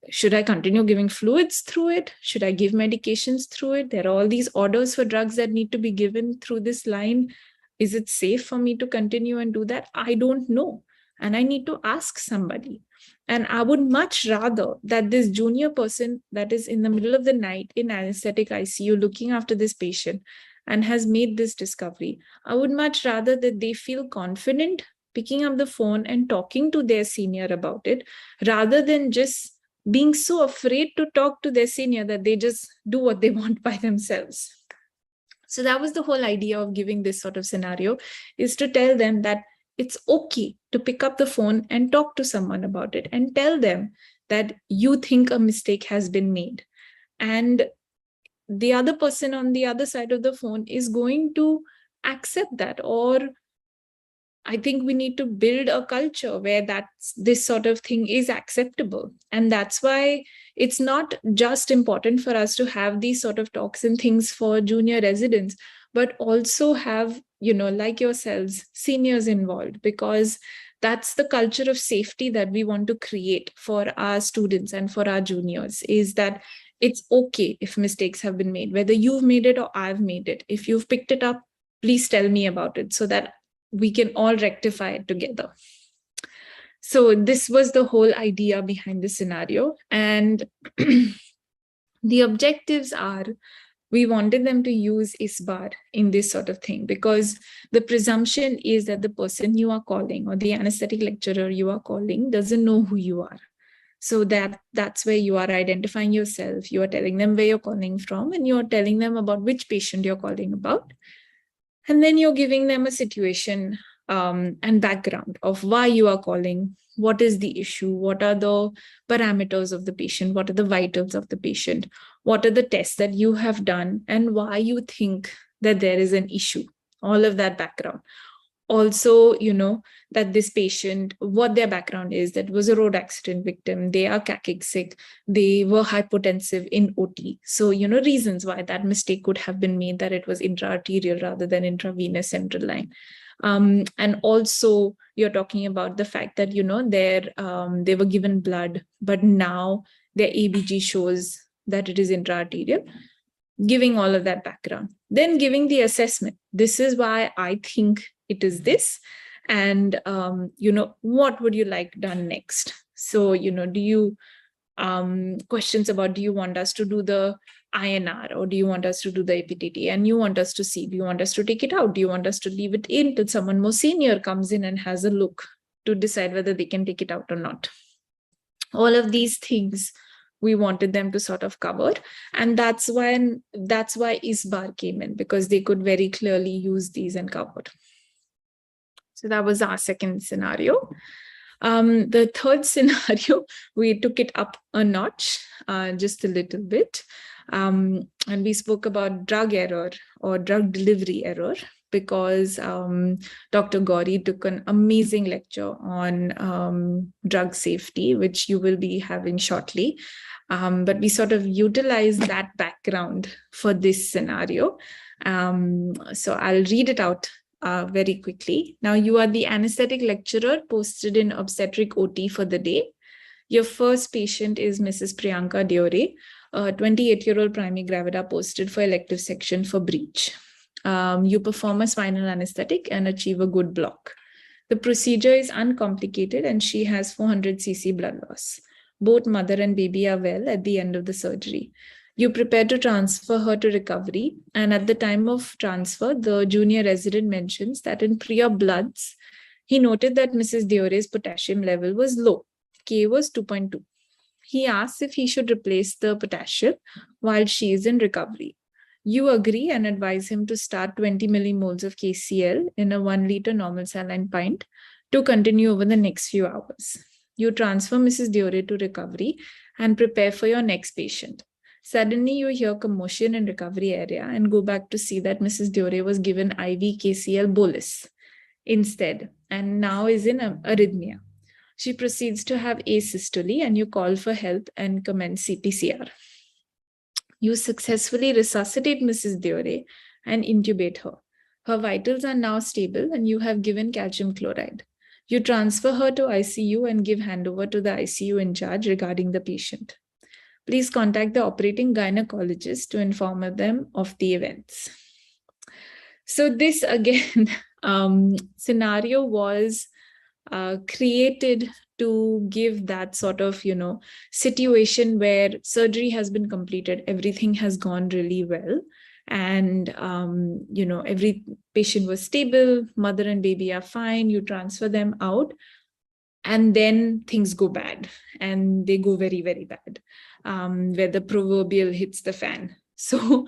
Should I continue giving fluids through it? Should I give medications through it? There are all these orders for drugs that need to be given through this line. Is it safe for me to continue and do that? I don't know. And I need to ask somebody. And I would much rather that this junior person that is in the middle of the night in anesthetic ICU looking after this patient and has made this discovery, I would much rather that they feel confident picking up the phone and talking to their senior about it, rather than just being so afraid to talk to their senior that they just do what they want by themselves. So that was the whole idea of giving this sort of scenario, is to tell them that it's okay to pick up the phone and talk to someone about it and tell them that you think a mistake has been made. And the other person on the other side of the phone is going to accept that. Or I think we need to build a culture where this sort of thing is acceptable. And that's why it's not just important for us to have these sort of talks and things for junior residents, but also have, like yourselves, seniors involved, because that's the culture of safety that we want to create for our students and for our juniors, is that it's okay if mistakes have been made, whether you've made it or I've made it. If you've picked it up, please tell me about it so that we can all rectify it together. So this was the whole idea behind the scenario. And the objectives are, we wanted them to use ISBAR in this sort of thing, because the presumption is that the person you are calling or the anesthetic lecturer you are calling doesn't know who you are. So that's where you are identifying yourself. You are telling them where you're calling from, and you're telling them about which patient you're calling about. And then you're giving them a situation and background of why you are calling, what is the issue, what are the parameters of the patient, what are the vitals of the patient, what are the tests that you have done, and why you think that there is an issue, all of that background. Also, that this patient, what their background is, that was a road accident victim, they are cachexic, they were hypotensive in OT. So, reasons why that mistake could have been made, that it was intra-arterial rather than intravenous central line. And also, you're talking about the fact that, they were given blood, but now their ABG shows that it is intra-arterial. Giving all of that background. Then giving the assessment. This is why I think it is this. And, what would you like done next? So, do you, questions about, do you want us to do the INR, or do you want us to do the APTT? And you want us to see, do you want us to take it out? Do you want us to leave it in till someone more senior comes in and has a look to decide whether they can take it out or not? All of these things we wanted them to sort of cover. And that's why ISBAR came in, because they could very clearly use these and cover. So that was our second scenario. The third scenario, we took it up a notch, just a little bit. And we spoke about drug error or drug delivery error, because Dr. Gauri took an amazing lecture on drug safety, which you will be having shortly. But we sort of utilized that background for this scenario. So I'll read it out very quickly. Now, you are the anesthetic lecturer posted in obstetric OT for the day. Your first patient is Mrs. Priyanka Diore, a 28-year-old primary gravida posted for elective section for breech. You perform a spinal anesthetic and achieve a good block. The procedure is uncomplicated and she has 400 cc blood loss. Both mother and baby are well at the end of the surgery. You prepare to transfer her to recovery, and at the time of transfer, the junior resident mentions that in pre-op bloods, he noted that Mrs. Diore's potassium level was low. K was 2.2. He asks if he should replace the potassium while she is in recovery. You agree and advise him to start 20 millimoles of KCl in a 1 liter normal saline pint to continue over the next few hours. You transfer Mrs. Diore to recovery and prepare for your next patient. Suddenly, you hear commotion in recovery area and go back to see that Mrs. Diore was given IV KCl bolus instead and now is in arrhythmia. She proceeds to have asystole and you call for help and commence CPCR. You successfully resuscitate Mrs. Diore and intubate her. Her vitals are now stable and you have given calcium chloride. You transfer her to ICU and give handover to the ICU in charge regarding the patient. Please contact the operating gynecologist to inform them of the events. So this again, scenario was created to give that sort of, situation where surgery has been completed, everything has gone really well. And, every patient was stable, mother and baby are fine, you transfer them out. And then things go bad and they go very, very bad, where the proverbial hits the fan. So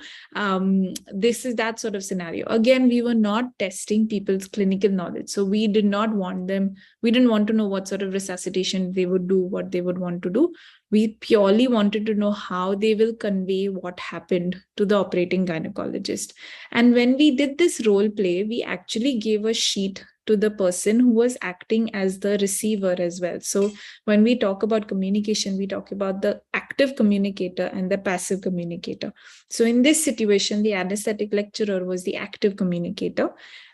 this is that sort of scenario. Again, we were not testing people's clinical knowledge. So we did not want them, we didn't want to know what sort of resuscitation they would do, what they would want to do. We purely wanted to know how they will convey what happened to the operating gynecologist. And when we did this role play, we actually gave a sheet to the person who was acting as the receiver as well. So when we talk about communication, we talk about the active communicator and the passive communicator. So in this situation, the anesthetic lecturer was the active communicator.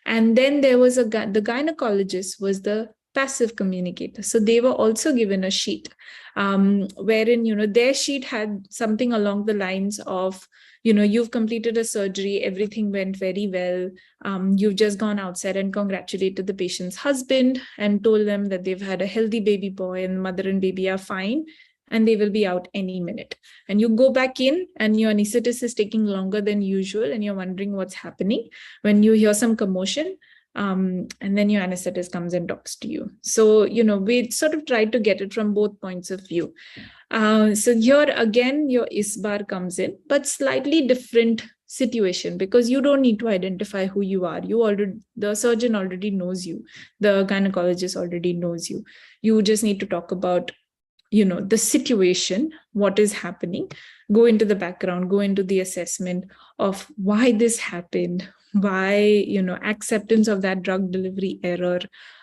And then there was the gynecologist was the passive communicator. So they were also given a sheet wherein, their sheet had something along the lines of, you've completed a surgery, everything went very well. You've just gone outside and congratulated the patient's husband and told them that they've had a healthy baby boy and mother and baby are fine and they will be out any minute. And you go back in and your anesthetist is taking longer than usual and you're wondering what's happening when you hear some commotion. And then your anesthetist comes and talks to you. So, we sort of tried to get it from both points of view. So here again, your ISBAR comes in, but slightly different situation because you don't need to identify who you are. The surgeon already knows you. The gynecologist already knows you. You just need to talk about, the situation, what is happening, go into the background, go into the assessment of why this happened, why, acceptance of that drug delivery error,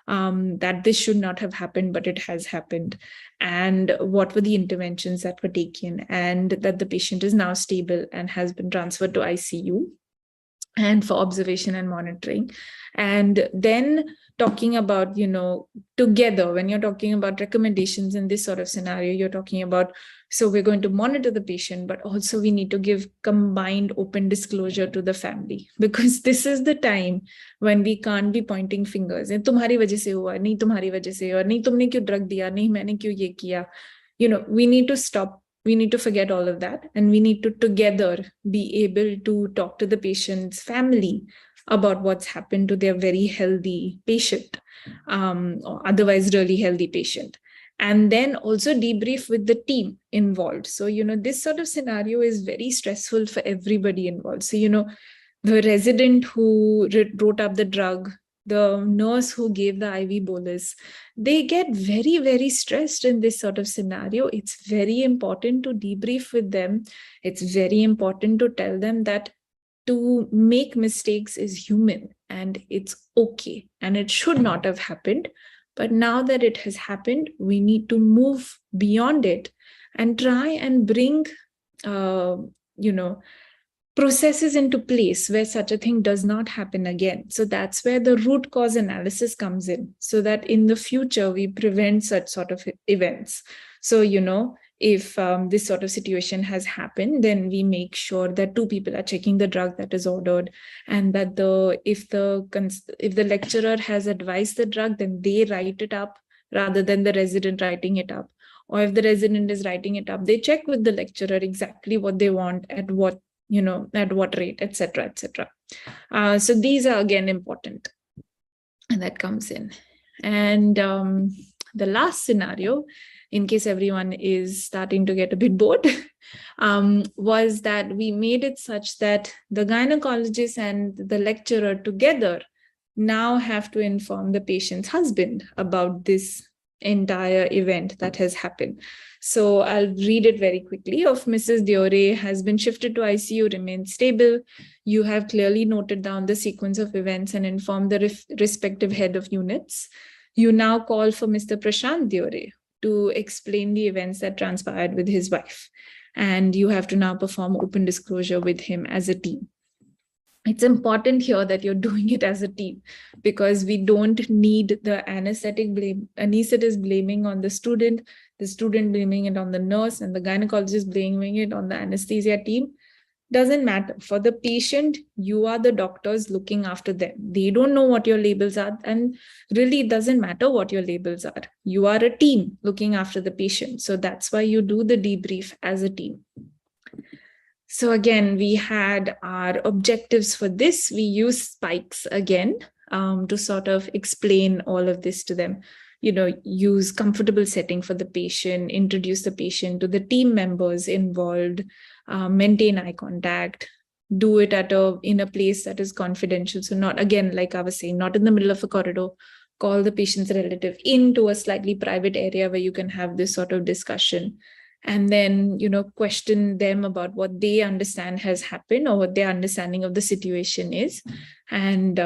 that this should not have happened, but it has happened. And what were the interventions that were taken and that the patient is now stable and has been transferred to ICU and for observation and monitoring. And then talking about, together, when you're talking about recommendations in this sort of scenario, you're talking about, so we're going to monitor the patient, but also we need to give combined open disclosure to the family, because this is the time when we can't be pointing fingers. तुम्हारी वजह से हुआ, नहीं तुम्हारी वजह से, और नहीं तुमने क्यों drug दिया, नहीं मैंने क्यों ये किया. We need to stop. We need to forget all of that. And we need to together be able to talk to the patient's family about what's happened to their very healthy patient, or otherwise really healthy patient. And then also debrief with the team involved. So, this sort of scenario is very stressful for everybody involved. So, the resident who wrote up the drug, the nurse who gave the IV bolus, they get very, very stressed in this sort of scenario. It's very important to debrief with them. It's very important to tell them that to make mistakes is human and it's okay and it should not have happened. But now that it has happened, we need to move beyond it and try and bring, processes into place where such a thing does not happen again. So that's where the root cause analysis comes in, so that in the future we prevent such sort of events. So, if this sort of situation has happened, then we make sure that two people are checking the drug that is ordered, and that if the lecturer has advised the drug, then they write it up rather than the resident writing it up. Or if the resident is writing it up, they check with the lecturer exactly what they want, at what rate, etc., etc. So these are again important, and that comes in. And the last scenario in case everyone is starting to get a bit bored, was that we made it such that the gynecologist and the lecturer together now have to inform the patient's husband about this entire event that has happened. So I'll read it very quickly. Of Mrs. Diore has been shifted to ICU, remains stable. You have clearly noted down the sequence of events and informed the respective head of units. You now call for Mr. Prashant Diore to explain the events that transpired with his wife. And you have to now perform open disclosure with him as a team. It's important here that you're doing it as a team, because we don't need the anesthetist blaming on the student blaming it on the nurse, and the gynecologist blaming it on the anesthesia team. Doesn't matter. For the patient, you are the doctors looking after them. They don't know what your labels are, and really it doesn't matter what your labels are. You are a team looking after the patient. So that's why you do the debrief as a team. So again, we had our objectives for this. We use spikes again to sort of explain all of this to them. Use comfortable setting for the patient, introduce the patient to the team members involved, maintain eye contact, do it in a place that is confidential. So not, again, like I was saying, not in the middle of a corridor. Call the patient's relative into a slightly private area where you can have this sort of discussion. And then, question them about what they understand has happened or what their understanding of the situation is. And,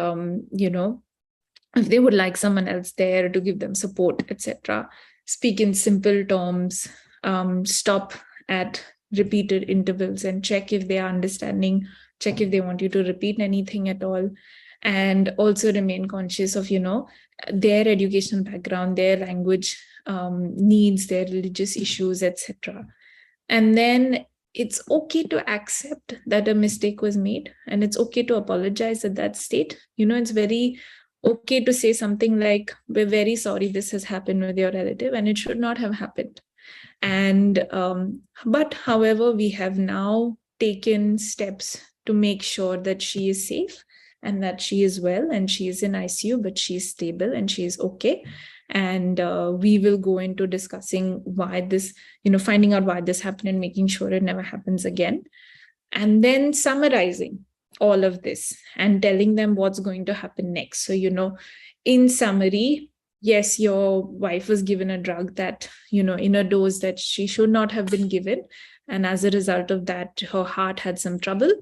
if they would like someone else there to give them support, etc. Speak in simple terms, stop at repeated intervals and check if they are understanding, check if they want you to repeat anything at all. And also remain conscious of, their educational background, their language needs, their religious issues, etc. And then it's okay to accept that a mistake was made, and it's okay to apologize at that state. It's very okay to say something like, we're very sorry this has happened with your relative and it should not have happened. And but however, we have now taken steps to make sure that she is safe and that she is well, and she is in ICU, but she is stable and she is okay. And we will go into discussing why this, finding out why this happened and making sure it never happens again. And then summarizing all of this and telling them what's going to happen next. So, in summary, yes, your wife was given a drug that, in a dose that she should not have been given. And as a result of that, her heart had some trouble.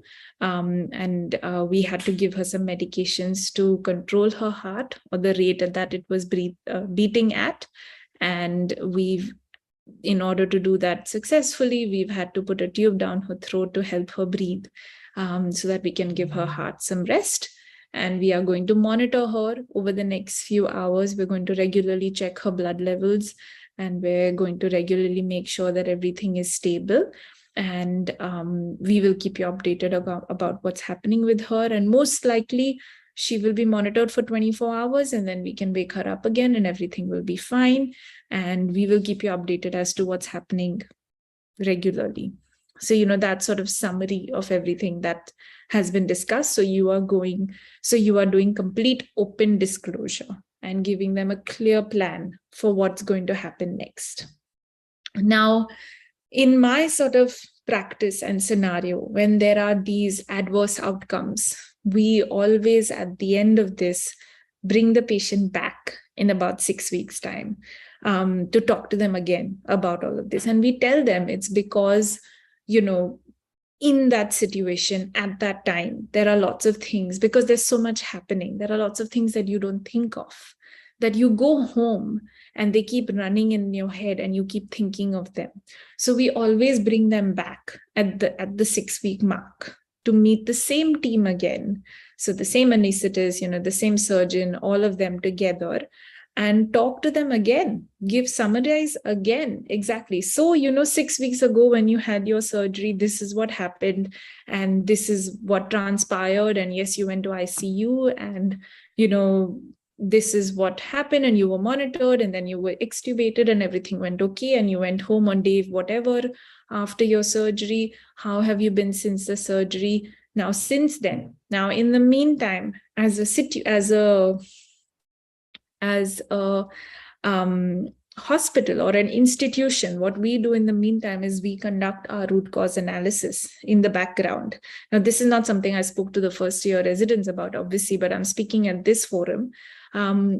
And we had to give her some medications to control her heart, or the rate at that it was beating at. And in order to do that successfully, we've had to put a tube down her throat to help her breathe, so that we can give her heart some rest. And we are going to monitor her over the next few hours. We're going to regularly check her blood levels, and we're going to regularly make sure that everything is stable. And we will keep you updated about what's happening with her. And most likely, she will be monitored for 24 hours, and then we can wake her up again and everything will be fine. And we will keep you updated as to what's happening regularly. So, that sort of summary of everything that has been discussed. So you are doing complete open disclosure and giving them a clear plan for what's going to happen next. Now, in my sort of practice and scenario, when there are these adverse outcomes, we always, at the end of this, bring the patient back in about 6 weeks' time to talk to them again about all of this. And we tell them it's because, in that situation at that time, there are lots of things, because there's so much happening. There are lots of things that you don't think of, that you go home and they keep running in your head and you keep thinking of them. So we always bring them back at the 6 week mark to meet the same team again. So the same anesthetist, the same surgeon, all of them together, and talk to them again, summarize again. Exactly. So, 6 weeks ago when you had your surgery, this is what happened and this is what transpired. And yes, you went to ICU and, this is what happened, and you were monitored, and then you were extubated and everything went okay. And you went home on day whatever after your surgery. How have you been since the surgery? Now, since then, in the meantime, as a hospital or an institution, what we do in the meantime is we conduct our root cause analysis in the background. Now, this is not something I spoke to the first year residents about, obviously, but I'm speaking at this forum,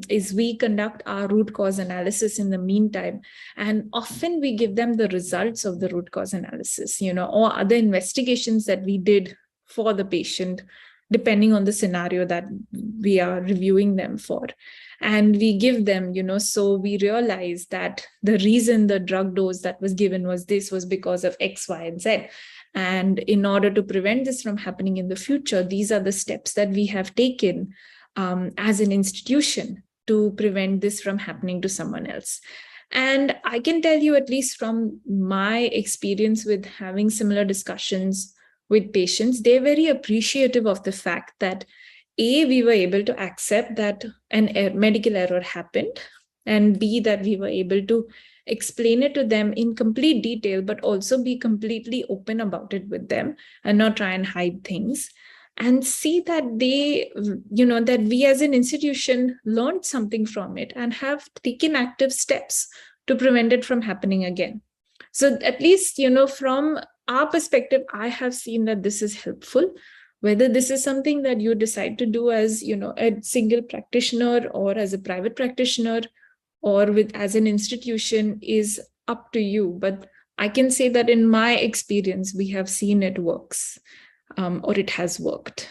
is we conduct our root cause analysis in the meantime. And often we give them the results of the root cause analysis, or other investigations that we did for the patient, depending on the scenario that we are reviewing them for. And we give them, so we realize that the reason the drug dose that was given was because of X, Y, and Z. And in order to prevent this from happening in the future, these are the steps that we have taken as an institution to prevent this from happening to someone else. And I can tell you, at least from my experience with having similar discussions with patients, they're very appreciative of the fact that A, we were able to accept that a medical error happened, and B, that we were able to explain it to them in complete detail, but also be completely open about it with them and not try and hide things. And see that they, that we as an institution learned something from it and have taken active steps to prevent it from happening again. So at least, from our perspective, I have seen that this is helpful. Whether this is something that you decide to do as, a single practitioner or as a private practitioner or as an institution is up to you. But I can say that in my experience, we have seen it works. Or it has worked.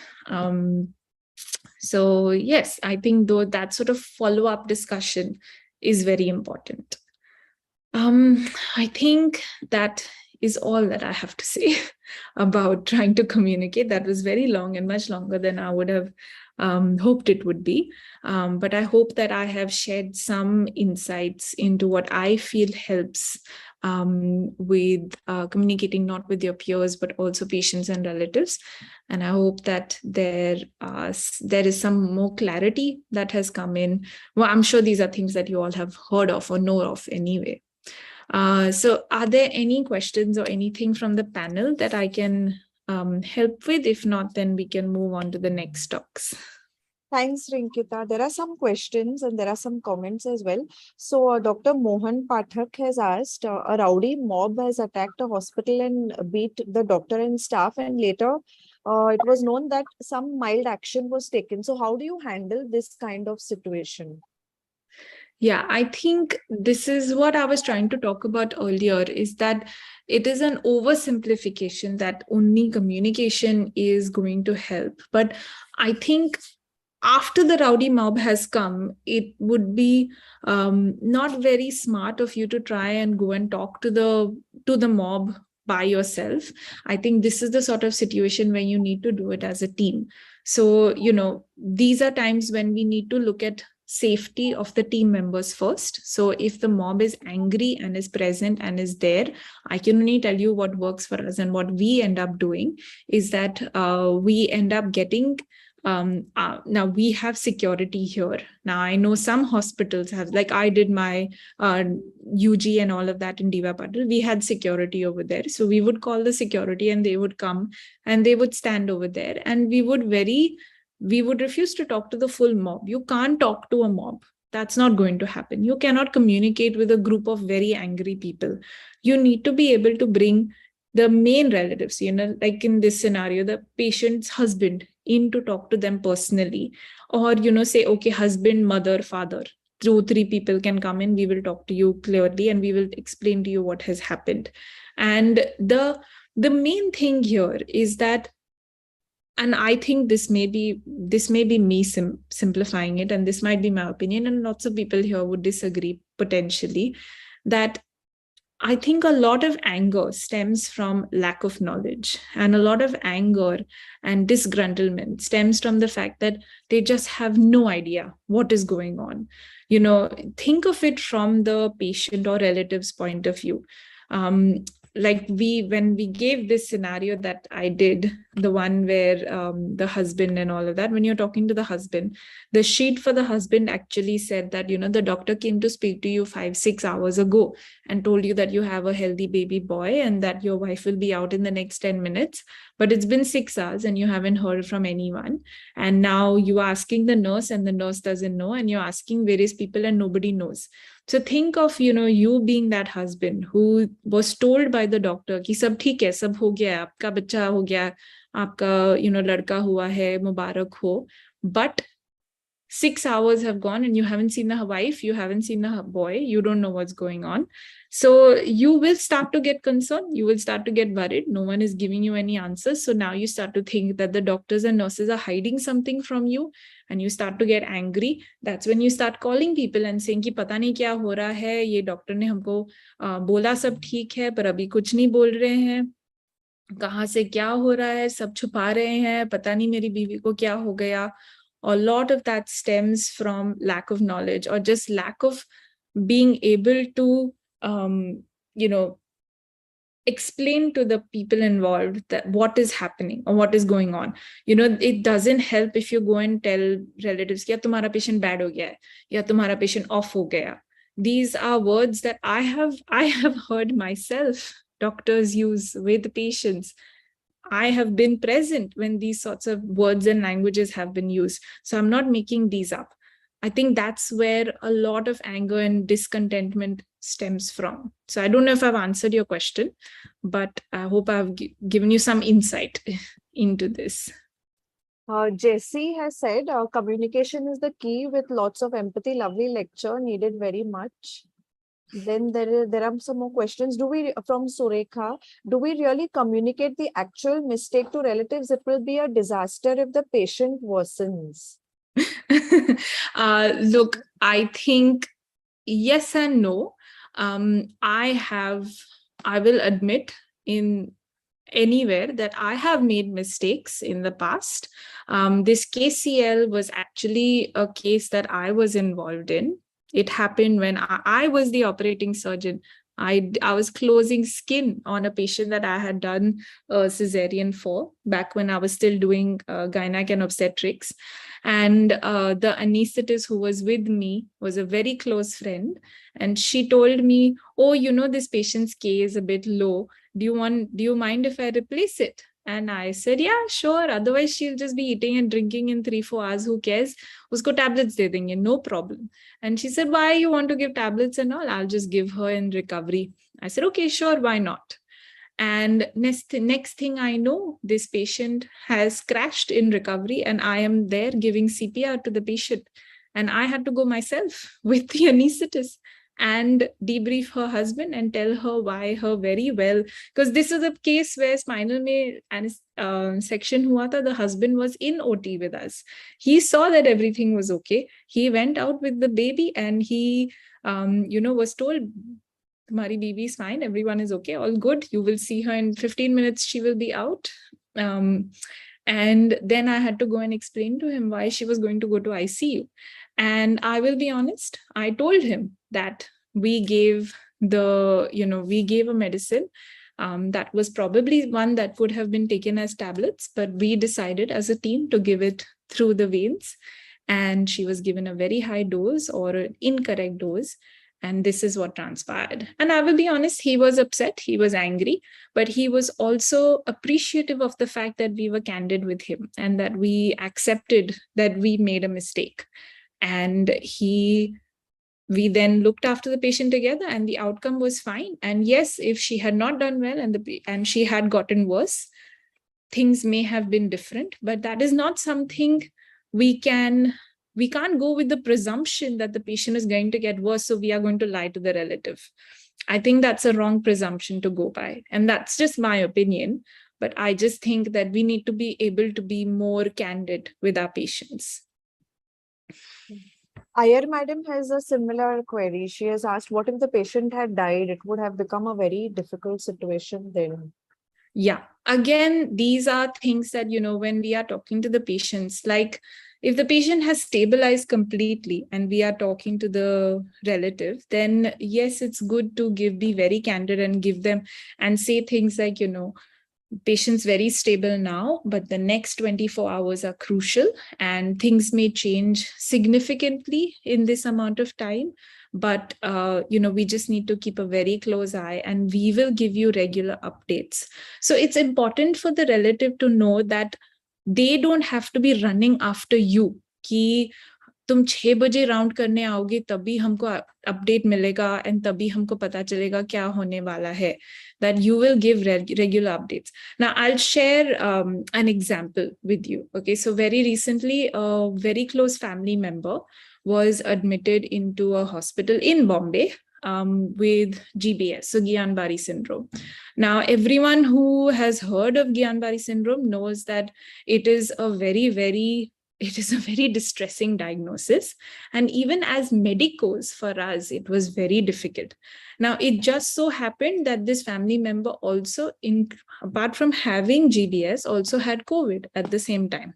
So yes, I think though that sort of follow-up discussion is very important. I think that is all that I have to say about trying to communicate. That was very long and much longer than I would have hoped it would be. But I hope that I have shared some insights into what I feel helps with communicating not with your peers, but also patients and relatives. And I hope that there is some more clarity that has come in. Well, I'm sure these are things that you all have heard of or know of anyway. So are there any questions or anything from the panel that I can help with? If not, then we can move on to the next talks. Thanks, Rinkita. There are some questions and there are some comments as well. So Dr. Mohan Pathak has asked, a rowdy mob has attacked a hospital and beat the doctor and staff, and later it was known that some mild action was taken. So how do you handle this kind of situation? Yeah, I think this is what I was trying to talk about earlier, is that it is an oversimplification that only communication is going to help. But I think after the rowdy mob has come, it would be not very smart of you to try and go and talk to the mob by yourself. I think this is the sort of situation where you need to do it as a team. So, these are times when we need to look at safety of the team members first. So if the mob is angry and is present and is there, I can only tell you what works for us. And what we end up doing is that we end up getting now we have security here. Now I know some hospitals have, like I did my UG and all of that in Diva Patil, we had security over there. So we would call the security and they would come and they would stand over there, and we would refuse to talk to the full mob. You can't talk to a mob. That's not going to happen. You cannot communicate with a group of very angry people. You need to be able to bring the main relatives, like in this scenario, the patient's husband, in to talk to them personally. Or, say, okay, husband, mother, father, 2-3 people can come in. We will talk to you clearly and we will explain to you what has happened. And the main thing here is that, and I think this may be me simplifying it, and this might be my opinion, and lots of people here would disagree potentially, that I think a lot of anger stems from lack of knowledge, and a lot of anger and disgruntlement stems from the fact that they just have no idea what is going on. Think of it from the patient or relative's point of view. When we gave this scenario that I did, the one where the husband and all of that, when you're talking to the husband, the sheet for the husband actually said that, the doctor came to speak to you 5-6 hours ago and told you that you have a healthy baby boy and that your wife will be out in the next 10 minutes. But it's been 6 hours and you haven't heard from anyone. And now you are asking the nurse and the nurse doesn't know, and you're asking various people and nobody knows. So think of, you being that husband who was told by the doctor कि सब ठीक है, सब हो गया, आपका बच्चा हो गया, आपका, लड़का हुआ है, मुबारक हो. But 6 hours have gone and you haven't seen the wife, you haven't seen the boy, you don't know what's going on. So you will start to get concerned, you will start to get worried, no one is giving you any answers. So now you start to think that the doctors and nurses are hiding something from you, and you start to get angry. That's when you start calling people and saying कि पता नहीं क्या हो रहा है, ये doctor ने हमको बोला सब ठीक है पर अभी कुछ नहीं बोल रहे हैं, कहाँ से क्या हो रहा है, सब छुपा रहे हैं, पता नहीं मेरी बीवी को क्या हो गया. A lot of that stems from lack of knowledge or just lack of being able to, explain to the people involved that what is happening or what is going on. It doesn't help if you go and tell relatives कि तुम्हारा patient bad हो गया है या तुम्हारा patient off हो गया. These are words that I have heard myself doctors use with patients. I have been present when these sorts of words and languages have been used. So I'm not making these up. I think that's where a lot of anger and discontentment stems from. So I don't know if I've answered your question, but I hope I've given you some insight into this. Jessie has said communication is the key with lots of empathy. Lovely lecture, needed very much. Then there are some more questions. From Surekha, do we really communicate the actual mistake to relatives? It will be a disaster if the patient worsens. Look, I think yes and no. I will admit in anywhere that I have made mistakes in the past. This KCL was actually a case that I was involved in. It happened when I was the operating surgeon. I was closing skin on a patient that I had done a cesarean for back when I was still doing gynec and obstetrics. And the anesthetist who was with me was a very close friend. And she told me, oh, this patient's K is a bit low. Do you mind if I replace it? And I said, yeah, sure. Otherwise, she'll just be eating and drinking in 3-4 hours. Who cares? Usko tablets de denge, no problem. And she said, why you want to give tablets and all? I'll just give her in recovery. I said, okay, sure, why not? And next thing I know, this patient has crashed in recovery and I am there giving CPR to the patient. And I had to go myself with the anesthetist and debrief her husband and tell her why her very well. Because this is a case where spinal section hua tha, the husband was in OT with us. He saw that everything was okay. He went out with the baby and he, was told, Tumhari baby is fine, everyone is okay, all good. You will see her in 15 minutes, she will be out. And then I had to go and explain to him why she was going to go to ICU. And I will be honest, I told him that we gave a medicine that was probably one that would have been taken as tablets, but we decided as a team to give it through the veins. And she was given a very high dose or an incorrect dose. And this is what transpired. And I will be honest, he was upset, he was angry, but he was also appreciative of the fact that we were candid with him and that we accepted that we made a mistake. And we then looked after the patient together and the outcome was fine. And yes, if she had not done well and she had gotten worse, things may have been different, but that is not something we can't go with the presumption that the patient is going to get worse, so we are going to lie to the relative. I think that's a wrong presumption to go by. And that's just my opinion. But I just think that we need to be able to be more candid with our patients. Iyer madam has a similar query. She has asked, what if the patient had died? It would have become a very difficult situation then. Yeah, again, these are things that, when we are talking to the patients, like if the patient has stabilized completely and we are talking to the relative, then yes, it's good to be very candid and give them and say things like, patient's very stable now, but the next 24 hours are crucial and things may change significantly in this amount of time. But, we just need to keep a very close eye and we will give you regular updates. So it's important for the relative to know that they don't have to be running after you. Ki तुम 6 बजे round करने आओगे तभी हमको update मिलेगा and तभी हमको पता चलेगा क्या होने वाला है, that you will give regular updates. Now I'll share an example with you. Okay, so very recently a very close family member was admitted into a hospital in Bombay with GBS, so Guillain-Barré syndrome. Now everyone who has heard of Guillain-Barré syndrome knows that it is a very distressing diagnosis, and even as medicos for us it was very difficult. Now it just so happened that this family member also, apart from having GBS, also had COVID at the same time.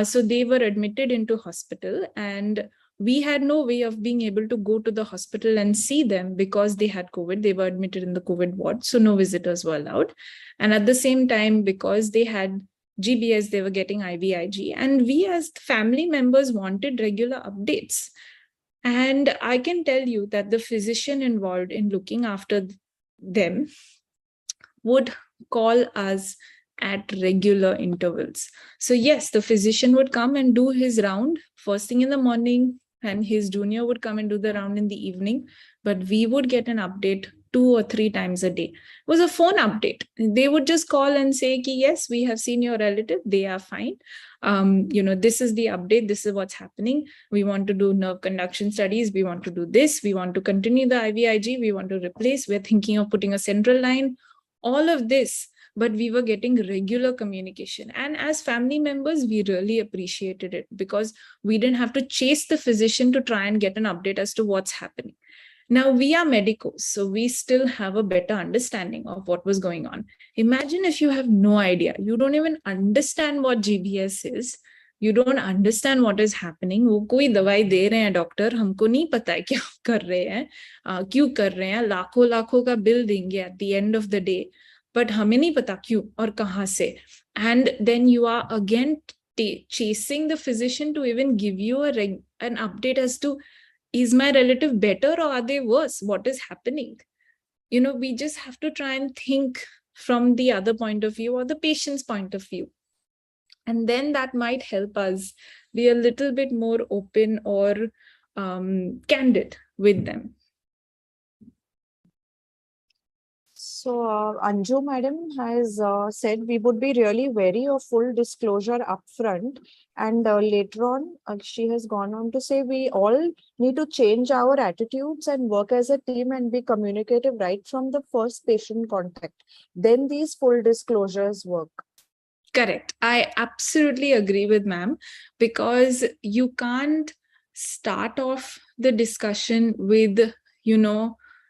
So they were admitted into hospital, and we had no way of being able to go to the hospital and see them because they had COVID. They were admitted in the COVID ward, so no visitors were allowed. And at the same time, because they had GBS, they were getting IVIG, and we as family members wanted regular updates. And I can tell you that the physician involved in looking after them would call us at regular intervals. So yes, the physician would come and do his round first thing in the morning, and his junior would come and do the round in the evening, but we would get an update 2 or 3 times a day. It was a phone update. They would just call and say, yes, we have seen your relative, they are fine. This is the update, this is what's happening. We want to do nerve conduction studies, we want to do this, we want to continue the IVIG, we want to replace, we're thinking of putting a central line, all of this. But we were getting regular communication. And as family members, we really appreciated it because we didn't have to chase the physician to try and get an update as to what's happening. Now, we are medicos, so we still have a better understanding of what was going on. Imagine if you have no idea, you don't even understand what GBS is, you don't understand what is happening. वो कोई दवाई दे रहे हैं doctor, हमको नहीं पता है क्या कर रहे हैं, क्यों कर रहे हैं, लाखों का बिल देंगे at the end of the day, but हमें नहीं पता क्यों और कहाँ से. And then you are again chasing the physician to even give you an update as to, is my relative better or are they worse? What is happening? We just have to try and think from the other point of view or the patient's point of view. And then that might help us be a little bit more open or candid with them. So Anju madam has said we would be really wary of full disclosure upfront, and later on she has gone on to say we all need to change our attitudes and work as a team and be communicative right from the first patient contact. Then these full disclosures work. Correct. I absolutely agree with ma'am, because you can't start off the discussion with,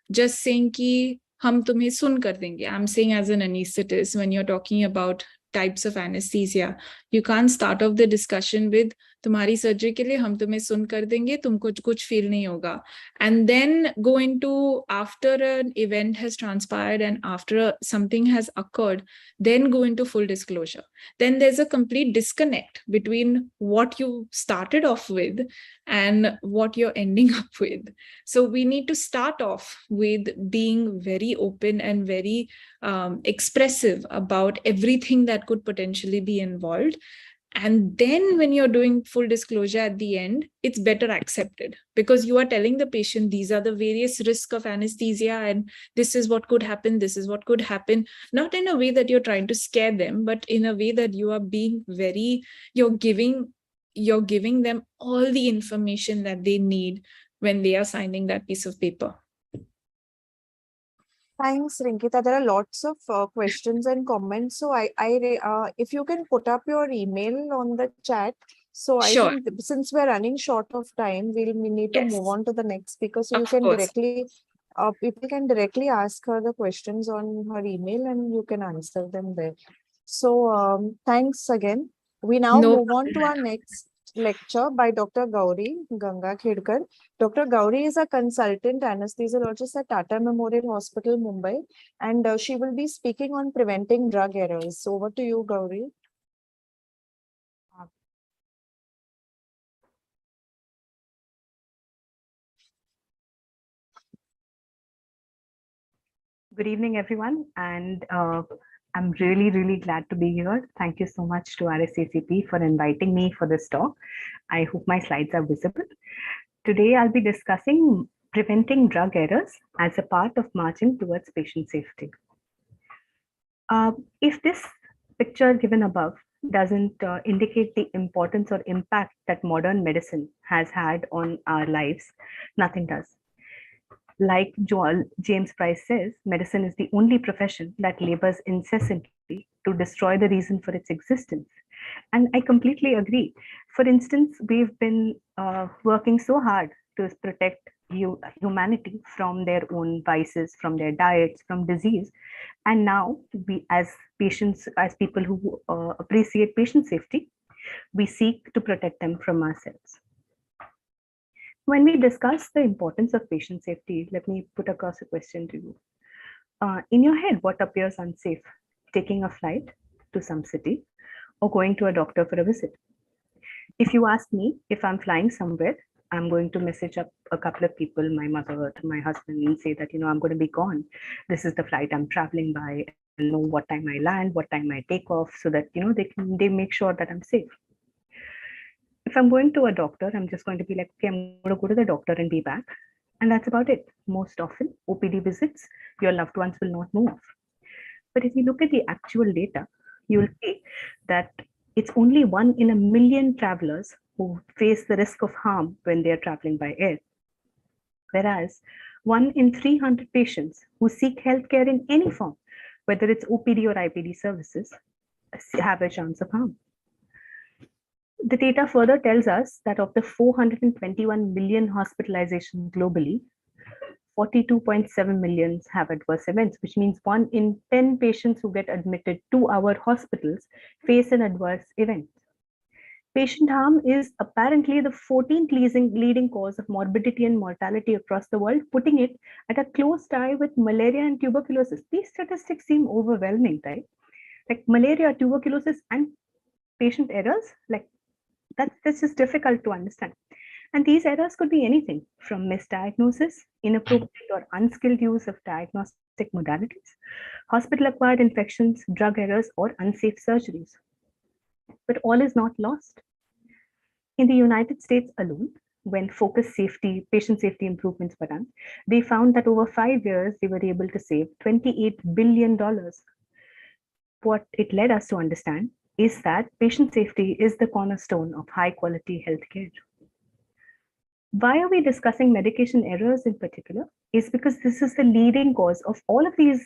just saying ki hum tumhe sun kar denge. I'm saying as an anesthetist, when you're talking about types of anesthesia, you can't start off the discussion with तुम्हारी surgery के लिए हम तुम्हें सुन कर देंगे, तुमको कुछ feel नहीं होगा, and then go into, after an event has transpired and after something has occurred, then go into full disclosure. Then there's a complete disconnect between what you started off with and what you're ending up with. So we need to start off with being very open and very expressive about everything that could potentially be involved. And then when you're doing full disclosure at the end, it's better accepted because you are telling the patient, these are the various risks of anesthesia and this is what could happen, this is what could happen. Not in a way that you're trying to scare them, but in a way that you are being you're giving them all the information that they need when they are signing that piece of paper. Thanks, Rinkita. There are lots of questions and comments. So if you can put up your email on the chat. So Sure. I think since we're running short of time, we need to move on to the next speaker. So you can directly, people can directly ask her the questions on her email and you can answer them there. So thanks again. We now move on to our next lecture by Dr. Gauri Ganga Khedkar. Dr. Gauri is a consultant anesthesiologist at Tata Memorial Hospital, Mumbai, and she will be speaking on preventing drug errors. So over to you, Gauri. Good evening, everyone. And I'm really glad to be here. Thank you so much to Rsacp for inviting me for this talk. I hope my slides are visible. Today, I'll be discussing preventing drug errors as a part of marching towards patient safety. If this picture given above doesn't indicate the importance or impact that modern medicine has had on our lives, nothing does. Like James Price says, medicine is the only profession that labors incessantly to destroy the reason for its existence. And I completely agree. For instance, we've been working so hard to protect humanity from their own vices, from their diets, from disease. And now we, as patients, as people who appreciate patient safety, we seek to protect them from ourselves. When we discuss the importance of patient safety, let me put across a question to you. In your head, what appears unsafe? Taking a flight to some city or going to a doctor for a visit? If you ask me if I'm flying somewhere, I'm going to message up a couple of people, my mother, my husband, and say that, I'm going to be gone. This is the flight I'm traveling by. I know what time I land, what time I take off, so that, they make sure that I'm safe. If I'm going to a doctor, I'm just going to be like, okay, I'm going to go to the doctor and be back. And that's about it. Most often, OPD visits, your loved ones will not know of. But if you look at the actual data, you'll see that it's only 1 in a million travelers who face the risk of harm when they're traveling by air. Whereas 1 in 300 patients who seek healthcare in any form, whether it's OPD or IPD services, have a chance of harm. The data further tells us that of the 421 million hospitalizations globally, 42.7 million have adverse events, which means 1 in 10 patients who get admitted to our hospitals face an adverse event. Patient harm is apparently the 14th leading cause of morbidity and mortality across the world, putting it at a close tie with malaria and tuberculosis. These statistics seem overwhelming, right? Like malaria, tuberculosis, and patient errors, like that's just difficult to understand. And these errors could be anything from misdiagnosis, inappropriate or unskilled use of diagnostic modalities, hospital-acquired infections, drug errors, or unsafe surgeries. But all is not lost. In the United States alone, when focused patient safety improvements were done, they found that over 5 years, they were able to save $28 billion. What it led us to understand is that patient safety is the cornerstone of high-quality healthcare. Why are we discussing medication errors in particular? Is because this is the leading cause of all of these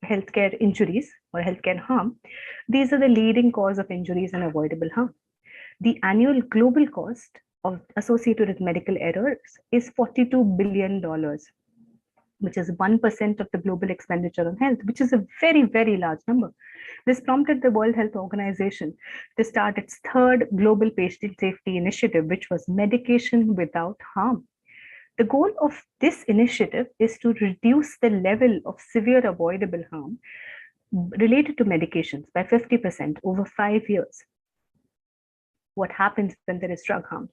healthcare injuries or healthcare harm. These are the leading cause of injuries and avoidable harm. The annual global cost associated with medical errors is $42 billion, which is 1% of the global expenditure on health, which is a very large number. This prompted the World Health Organization to start its 3rd global patient safety initiative, which was medication without harm. The goal of this initiative is to reduce the level of severe avoidable harm related to medications by 50% over 5 years. What happens when there is drug harm?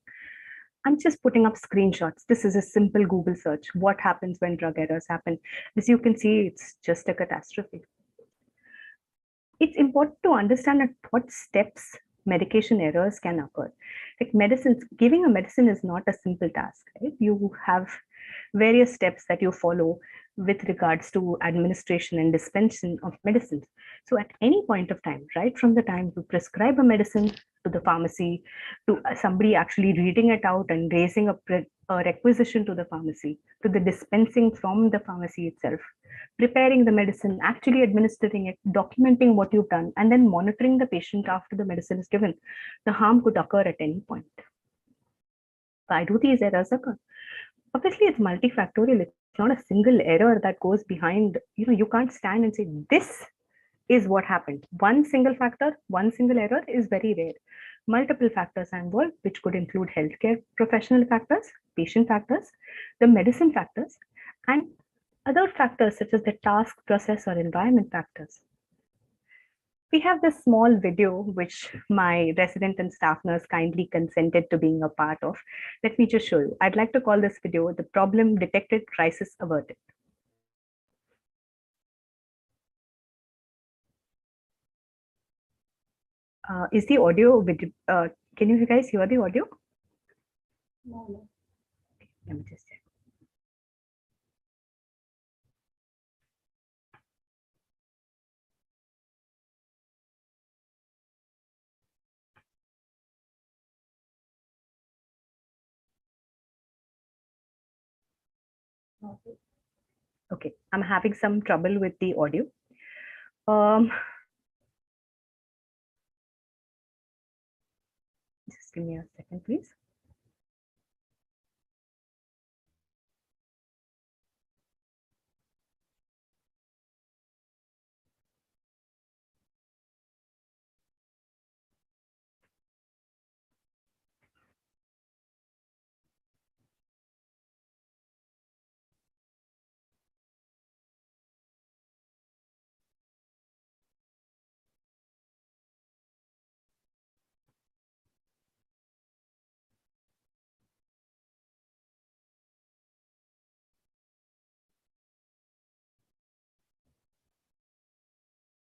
I'm just putting up screenshots. This is a simple Google search. What happens when drug errors happen? As you can see, it's just a catastrophe. It's important to understand at what steps medication errors can occur. Like giving a medicine is not a simple task, right? You have various steps that you follow with regards to administration and dispensing of medicines. So at any point of time, right from the time you prescribe a medicine to the pharmacy, to somebody actually reading it out and raising a requisition to the pharmacy, to the dispensing from the pharmacy itself, preparing the medicine, actually administering it, documenting what you've done, and then monitoring the patient after the medicine is given, the harm could occur at any point. Why do these errors occur? Obviously, it's multifactorial. It's not a single error that goes behind, you can't stand and say, this is what happened. One single factor, one single error is very rare. Multiple factors are involved, which could include healthcare professional factors, patient factors, the medicine factors, and other factors such as the task, process, or environment factors. We have this small video, which my resident and staff nurse kindly consented to being a part of. Let me just show you. I'd like to call this video "The Problem Detected, Crisis Averted." Is the audio video? Can you guys hear the audio? No. Let me just check. Okay, I'm having some trouble with the audio. Just give me a second, please.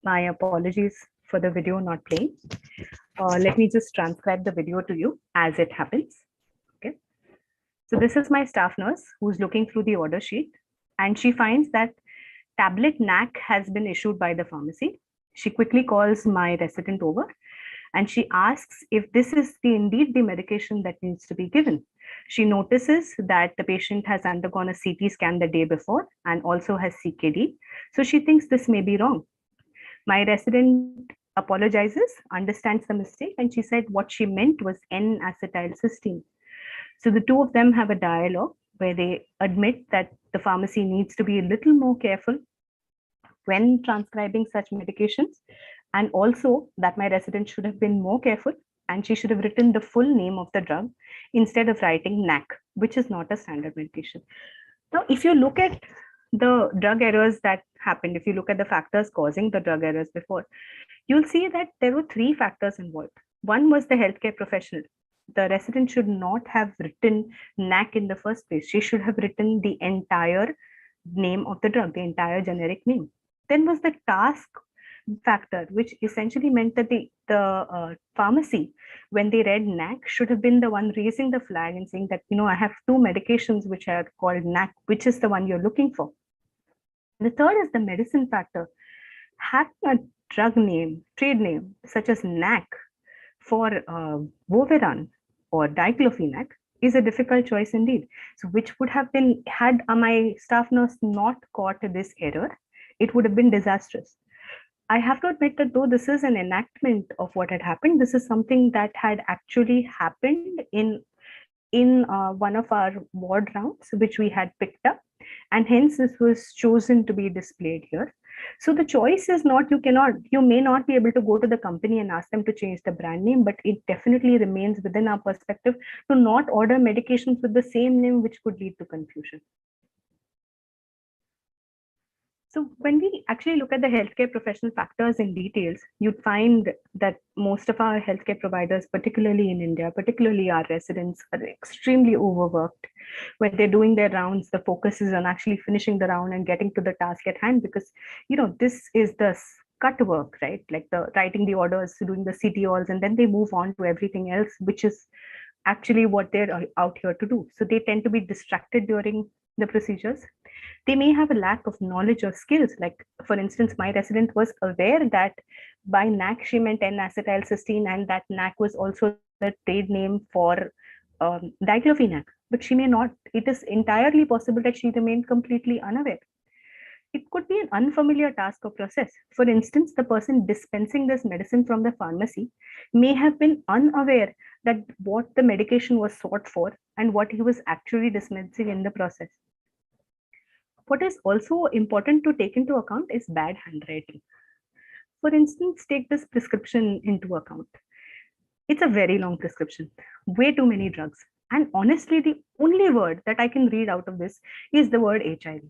My apologies for the video not playing. Let me just transcribe the video to you as it happens. Okay. So this is my staff nurse who's looking through the order sheet, and she finds that tablet NAC has been issued by the pharmacy. She quickly calls my resident over and she asks if this is indeed the medication that needs to be given. She notices that the patient has undergone a CT scan the day before and also has CKD. So she thinks this may be wrong. My resident apologizes, understands the mistake, and she said what she meant was N-acetylcysteine. So the two of them have a dialogue where they admit that the pharmacy needs to be a little more careful when transcribing such medications, and also that my resident should have been more careful and she should have written the full name of the drug instead of writing NAC, which is not a standard medication. Now, if you look at the drug errors that happened, if you look at the factors causing the drug errors before, you'll see that there were three factors involved. One was the healthcare professional. The resident should not have written NAC in the first place. She should have written the entire name of the drug, the entire generic name. Then was the task factor, which essentially meant that the pharmacy, when they read NAC, should have been the one raising the flag and saying that, I have two medications which are called NAC, which is the one you're looking for. The third is the medicine factor. Having a drug name, trade name, such as NAC for Voveran or diclofenac is a difficult choice indeed. So which would have been, had my staff nurse not caught this error, it would have been disastrous. I have to admit that though this is an enactment of what had happened, this is something that had actually happened in one of our ward rounds, which we had picked up, and hence this was chosen to be displayed here. So the choice is not, you may not be able to go to the company and ask them to change the brand name, but it definitely remains within our perspective to not order medications with the same name, which could lead to confusion. So when we actually look at the healthcare professional factors in details, you'd find that most of our healthcare providers, particularly in India, particularly our residents, are extremely overworked. When they're doing their rounds, the focus is on actually finishing the round and getting to the task at hand, because, this is the cut work, right? Like the writing the orders, doing the CTOs, and then they move on to everything else, which is actually what they're out here to do. So they tend to be distracted during the procedures. They may have a lack of knowledge or skills. Like, for instance, my resident was aware that by NAC, she meant N-acetylcysteine, and that NAC was also the trade name for diclofenac, but she may not. It is entirely possible that she remained completely unaware. It could be an unfamiliar task or process. For instance, the person dispensing this medicine from the pharmacy may have been unaware that what the medication was sought for and what he was actually dispensing in the process. What is also important to take into account is bad handwriting. For instance, take this prescription into account. It's a very long prescription, way too many drugs. And honestly, the only word that I can read out of this is the word HIV.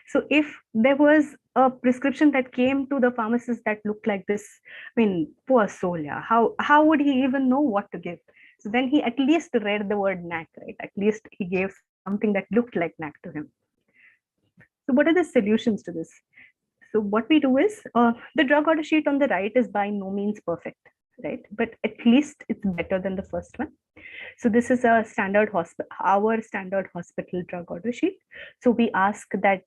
So if there was a prescription that came to the pharmacist that looked like this, poor soul, yeah, how would he even know what to give? So then he at least read the word NAC, right? At least he gave something that looked like NAC to him. So what are the solutions to this? So what we do is, the drug order sheet on the right is by no means perfect. right? But at least it's better than the first one. So this is a standard our standard hospital drug order sheet. So we ask that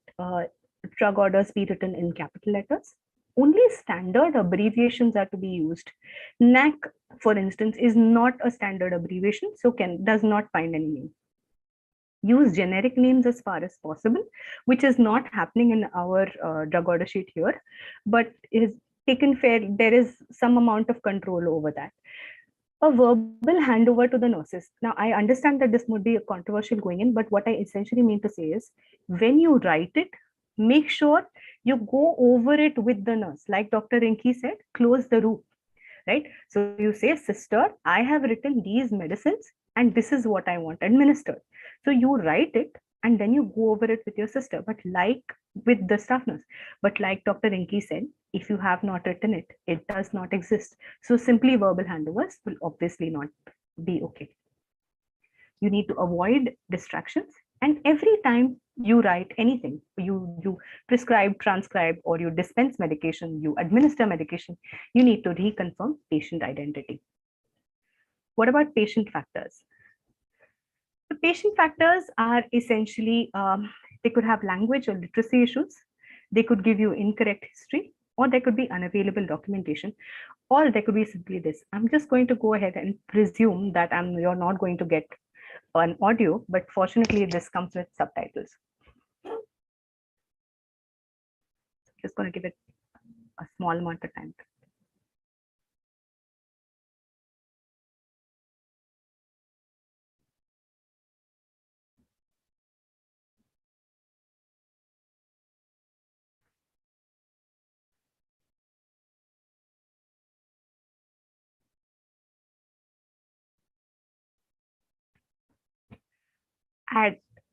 drug orders be written in capital letters. Only standard abbreviations are to be used. NAC, for instance, is not a standard abbreviation, so does not find any name. Use generic names as far as possible, which is not happening in our drug order sheet here, but is taken fair. There is some amount of control over that. A verbal handover to the nurses. Now, I understand that this would be a controversial going in, but what I essentially mean to say is, when you write it, make sure you go over it with the nurse. Like Dr. Rinki said, close the loop, right? So you say, sister, I have written these medicines and this is what I want administered. So you write it and then you go over it with your sister, but like with the staff nurse. But like Dr. Rinki said, if you have not written it, it does not exist. So simply verbal handovers will obviously not be okay. You need to avoid distractions. And every time you write anything, you prescribe, transcribe, or you dispense medication, you administer medication, you need to reconfirm patient identity. What about patient factors? The patient factors are essentially, they could have language or literacy issues. They could give you incorrect history, or there could be unavailable documentation, or there could be simply this. I'm just going to go ahead and presume that you're not going to get an audio, but fortunately this comes with subtitles. Just going to give it a small amount of time.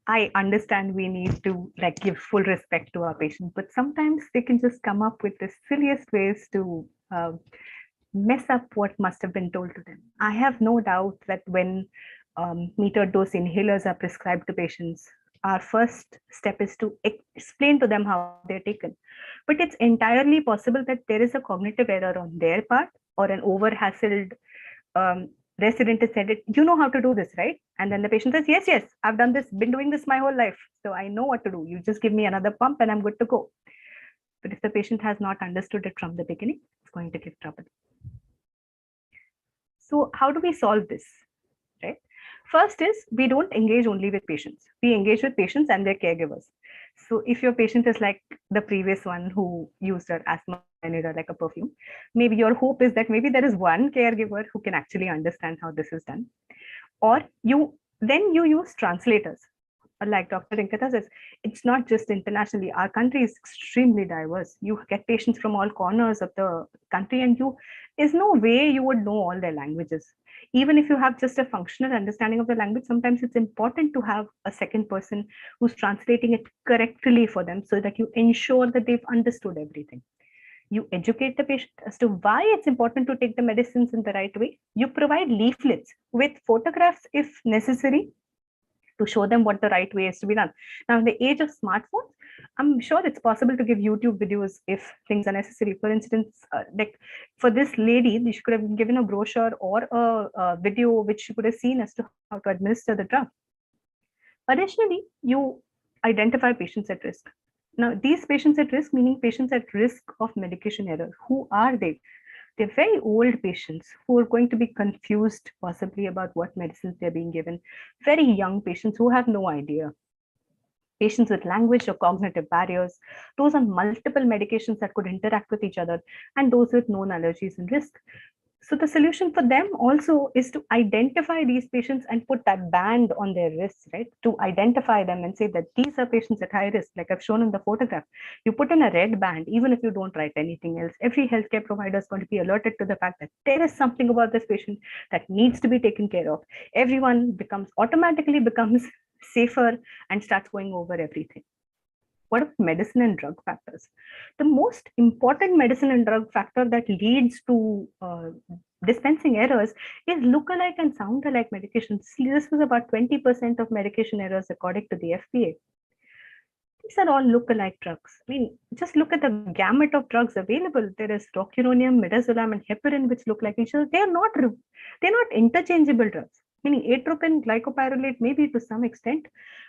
I understand we need to like give full respect to our patients, but sometimes they can just come up with the silliest ways to mess up what must have been told to them. I have no doubt that when metered dose inhalers are prescribed to patients, our first step is to explain to them how they're taken. But it's entirely possible that there is a cognitive error on their part, or an over-hassled resident has said it, you know how to do this, right? And then the patient says, yes, I've done this, been doing this my whole life. So I know what to do. You just give me another pump and I'm good to go. But if the patient has not understood it from the beginning, it's going to give trouble. So how do we solve this, right? First is, we don't engage only with patients. We engage with patients and their caregivers. So if your patient is like the previous one who used her asthma inhaler like a perfume, maybe your hope is that maybe there is one caregiver who can actually understand how this is done. Or then you use translators. Like Dr. Rinkata says, it's not just internationally. Our country is extremely diverse. You get patients from all corners of the country, and there's no way you would know all their languages. Even if you have just a functional understanding of the language, sometimes it's important to have a second person who's translating it correctly for them, so that you ensure that they've understood everything. You educate the patient as to why it's important to take the medicines in the right way. You provide leaflets with photographs if necessary, to show them what the right way is to be done. Now, in the age of smartphones, I'm sure it's possible to give YouTube videos if things are necessary. For instance, like for this lady, she could have been given a brochure or a video which she could have seen as to how to administer the drug. Additionally, you identify patients at risk. Now, these patients at risk, meaning patients at risk of medication error, who are they? They're very old patients who are going to be confused possibly about what medicines they're being given. Very young patients who have no idea. Patients with language or cognitive barriers, those on multiple medications that could interact with each other, and those with known allergies and risk. So the solution for them also is to identify these patients and put that band on their wrists, right? To identify them and say that these are patients at high risk, like I've shown in the photograph. You put in a red band, even if you don't write anything else, every healthcare provider is going to be alerted to the fact that there is something about this patient that needs to be taken care of. Everyone automatically becomes safer and starts going over everything. What about medicine and drug factors? The most important medicine and drug factor that leads to dispensing errors is look-alike and sound-alike medications. See, this was about 20% of medication errors according to the FDA. These are all lookalike drugs. I mean, just look at the gamut of drugs available. There is rocuronium, midazolam, and heparin, which look like each other. They're not interchangeable drugs. Meaning atropine, glycopyrrolate, maybe to some extent,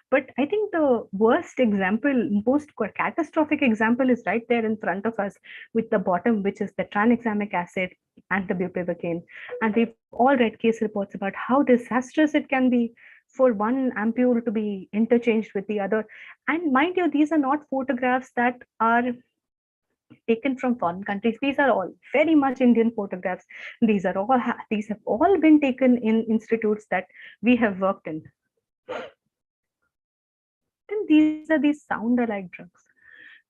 but I think the worst example, most catastrophic example, is right there in front of us with the bottom, which is the tranexamic acid and the bupivacaine. And we've all read case reports about how disastrous it can be for one ampule to be interchanged with the other. And mind you, these are not photographs that are taken from foreign countries. These are all very much Indian photographs. These have all been taken in institutes that we have worked in. Then these are these sound alike drugs.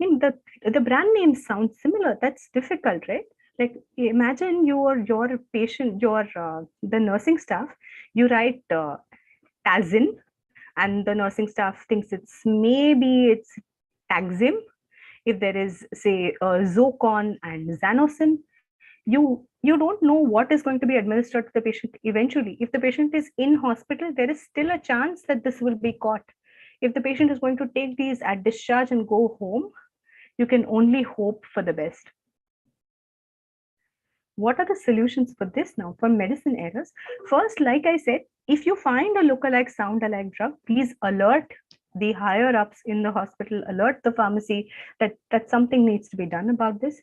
I mean, the brand names sound similar. That's difficult, right? Like imagine your patient, the nursing staff, you write Tazin, and the nursing staff thinks it's Taxim. If there is, say, Zocon and Xanosin, you don't know what is going to be administered to the patient eventually. If the patient is in hospital, there is still a chance that this will be caught. If the patient is going to take these at discharge and go home, you can only hope for the best. What are the solutions for this now, for medicine errors? First, like I said, if you find a lookalike, sound-alike drug, please alert the higher ups in the hospital, alert the pharmacy that something needs to be done about this.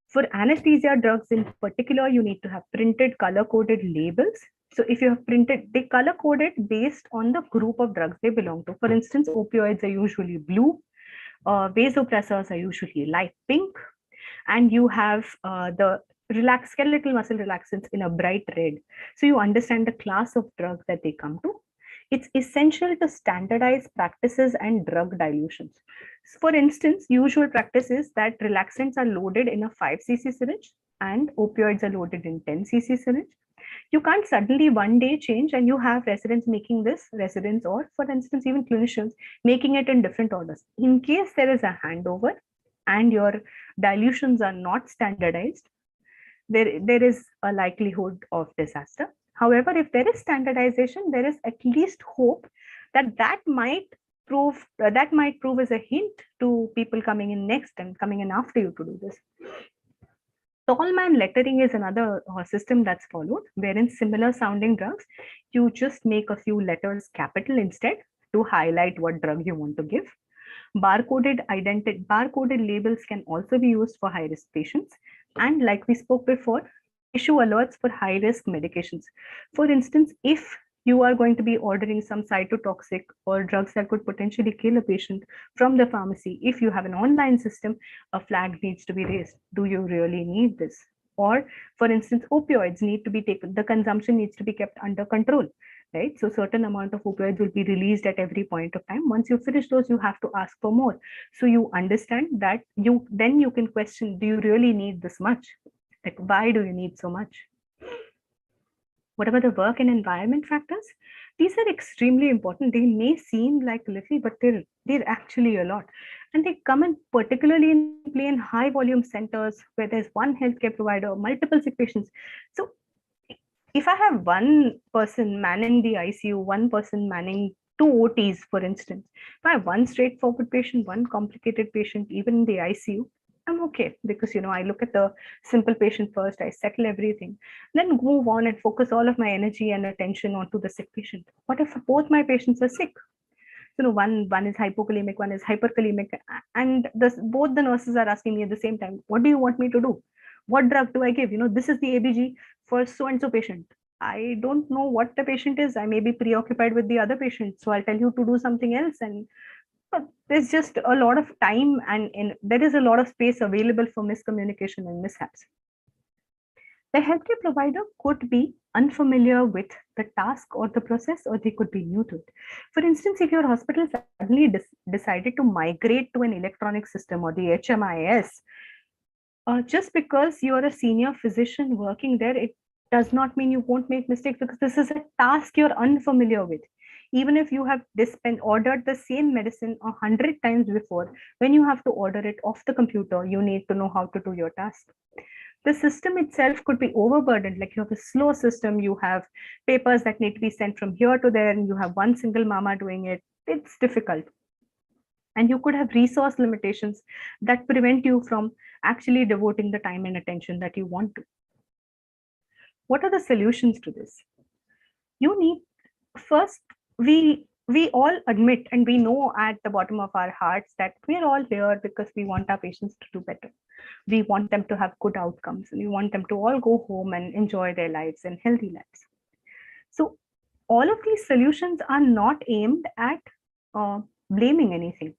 For anesthesia drugs in particular, you need to have printed color-coded labels. So if you have printed, they color-coded based on the group of drugs they belong to. For instance, opioids are usually blue, vasopressors are usually light pink, and you have the skeletal muscle relaxants in a bright red. So you understand the class of drug that they come to. It's essential to standardize practices and drug dilutions. For instance, usual practice is that relaxants are loaded in a 5 cc syringe and opioids are loaded in 10 cc syringe. You can't suddenly one day change and you have residents making this, or for instance, even clinicians making it in different orders. In case there is a handover and your dilutions are not standardized, there is a likelihood of disaster. However, if there is standardization, there is at least hope that might prove as a hint to people coming in next and coming in after you to do this. Tallman lettering is another system that's followed, wherein similar sounding drugs, you just make a few letters capital instead to highlight what drug you want to give. Barcoded labels can also be used for high-risk patients. And like we spoke before, issue alerts for high-risk medications. For instance, if you are going to be ordering some cytotoxic or drugs that could potentially kill a patient from the pharmacy, if you have an online system, a flag needs to be raised. Do you really need this? Or, for instance, opioids need to be taken, the consumption needs to be kept under control, right? So certain amount of opioids will be released at every point of time. Once you finish those, you have to ask for more. So you understand that then you can question, do you really need this much? Like, why do you need so much? What about the work and environment factors? These are extremely important. They may seem like little, but they're actually a lot. And they come in particularly in play in high volume centers where there's one healthcare provider, multiple sick patients. So if I have one person manning the ICU, one person manning 2 OTs, for instance, if I have one straightforward patient, one complicated patient, even in the ICU, I'm okay, because I look at the simple patient first, I settle everything, then move on and focus all of my energy and attention onto the sick patient. What if both my patients are sick? One is hypokalemic, one is hyperkalemic, and both the nurses are asking me at the same time, what do you want me to do? What drug do I give? This is the ABG for so-and-so patient. I don't know what the patient is. I may be preoccupied with the other patient, so I'll tell you to do something else. And there's just a lot of time and there is a lot of space available for miscommunication and mishaps. The healthcare provider could be unfamiliar with the task or the process, or they could be new to it. For instance, if your hospital suddenly decided to migrate to an electronic system or the HMIS, just because you're a senior physician working there, it does not mean you won't make mistakes, because this is a task you're unfamiliar with. Even if you have ordered the same medicine 100 times before, when you have to order it off the computer, you need to know how to do your task. The system itself could be overburdened, like you have a slow system, you have papers that need to be sent from here to there, and you have one single mama doing it. It's difficult. And you could have resource limitations that prevent you from actually devoting the time and attention that you want to. What are the solutions to this? You need, first, we all admit and we know at the bottom of our hearts that we're all here because we want our patients to do better. We want them to have good outcomes, and we want them to all go home and enjoy their lives and healthy lives. So all of these solutions are not aimed at blaming anything.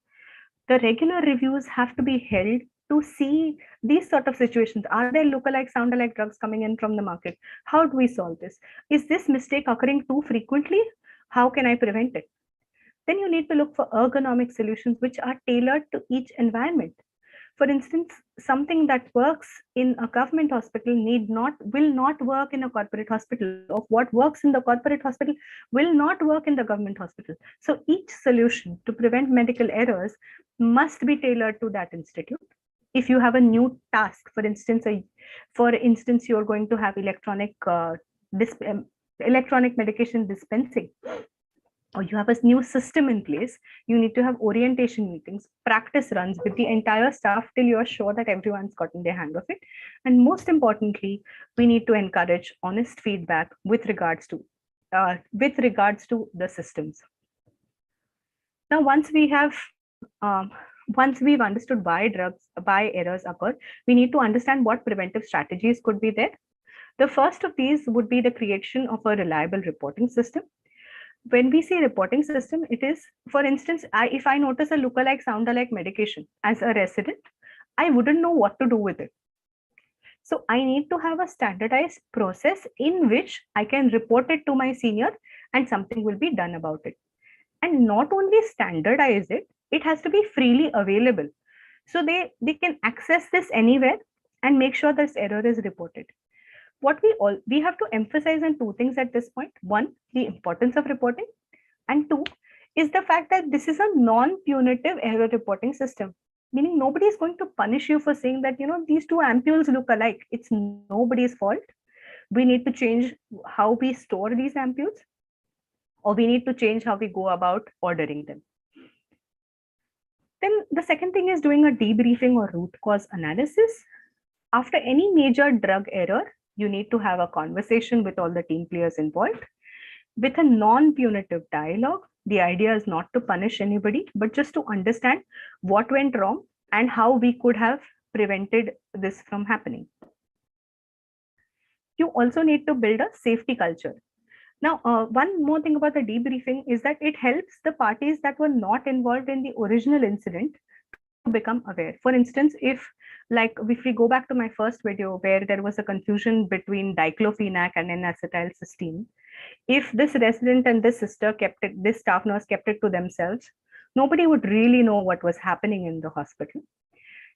The regular reviews have to be held to see these sort of situations. Are there lookalike, sound-alike drugs coming in from the market? How do we solve this? Is this mistake occurring too frequently? How can I prevent it? Then you need to look for ergonomic solutions which are tailored to each environment. For instance, something that works in a government hospital will not work in a corporate hospital. Of what works in the corporate hospital will not work in the government hospital. So each solution to prevent medical errors must be tailored to that institute. If you have a new task, for instance, you're going to have electronic medication dispensing, or you have a new system in place, you need to have orientation meetings, practice runs with the entire staff till you're sure that everyone's gotten their hang of it. And most importantly, we need to encourage honest feedback with regards to the systems. Now, once we've understood why errors occur, we need to understand what preventive strategies could be there. The first of these would be the creation of a reliable reporting system. When we say reporting system, it is, for instance, if I notice a lookalike, sound-alike medication as a resident, I wouldn't know what to do with it. So I need to have a standardized process in which I can report it to my senior and something will be done about it. And not only standardize it, it has to be freely available. So they can access this anywhere and make sure this error is reported. What we have to emphasize on two things at this point. One, the importance of reporting, and two is the fact that this is a non-punitive error reporting system, meaning nobody is going to punish you for saying that, these two ampules look alike. It's nobody's fault. We need to change how we store these ampules, or we need to change how we go about ordering them. Then the second thing is doing a debriefing or root cause analysis. After any major drug error, you need to have a conversation with all the team players involved with a non-punitive dialogue. The idea is not to punish anybody, but just to understand what went wrong and how we could have prevented this from happening. You also need to build a safety culture. Now, one more thing about the debriefing is that it helps the parties that were not involved in the original incident to become aware. For instance, if we go back to my first video where there was a confusion between diclofenac and N-acetylcysteine, if this resident and this staff nurse kept it to themselves, nobody would really know what was happening in the hospital.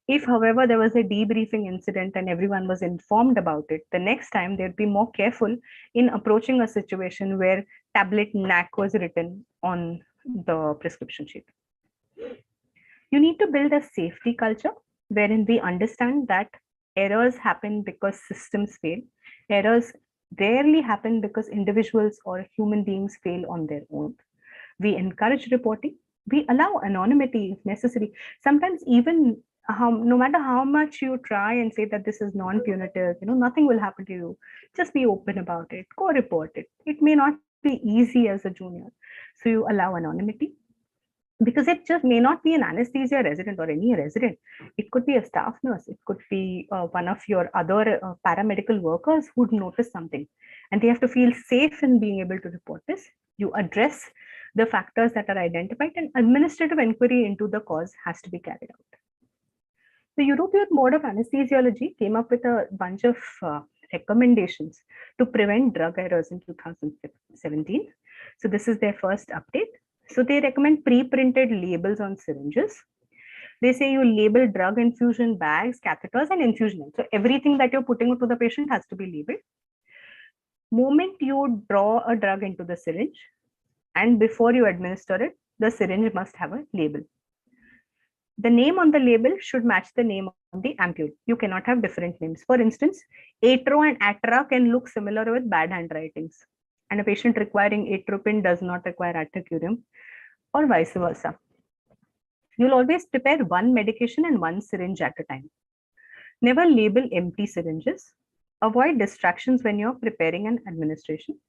If, however, there was a debriefing incident and everyone was informed about it, the next time they'd be more careful in approaching a situation where tablet NAC was written on the prescription sheet. You need to build a safety culture wherein we understand that errors happen because systems fail. Errors rarely happen because individuals or human beings fail on their own. We encourage reporting. We allow anonymity if necessary. Sometimes even no matter how much you try and say that this is non-punitive, nothing will happen to you. Just be open about it. Go report it. It may not be easy as a junior. So you allow anonymity. Because it just may not be an anesthesia resident or any resident. It could be a staff nurse. It could be one of your other paramedical workers who'd noticed something. And they have to feel safe in being able to report this. You address the factors that are identified, and administrative inquiry into the cause has to be carried out. The European Board of Anesthesiology came up with a bunch of recommendations to prevent drug errors in 2017. So this is their first update. So they recommend pre-printed labels on syringes. They say you label drug infusion bags, catheters, and infusion. So everything that you're putting into the patient has to be labeled. Moment you draw a drug into the syringe, and before you administer it, the syringe must have a label. The name on the label should match the name on the ampule. You cannot have different names. For instance, atro and atra can look similar with bad handwritings. And a patient requiring atropine does not require atracurium, or vice versa. You'll always prepare one medication and one syringe at a time. Never label empty syringes. Avoid distractions when you're preparing an administration.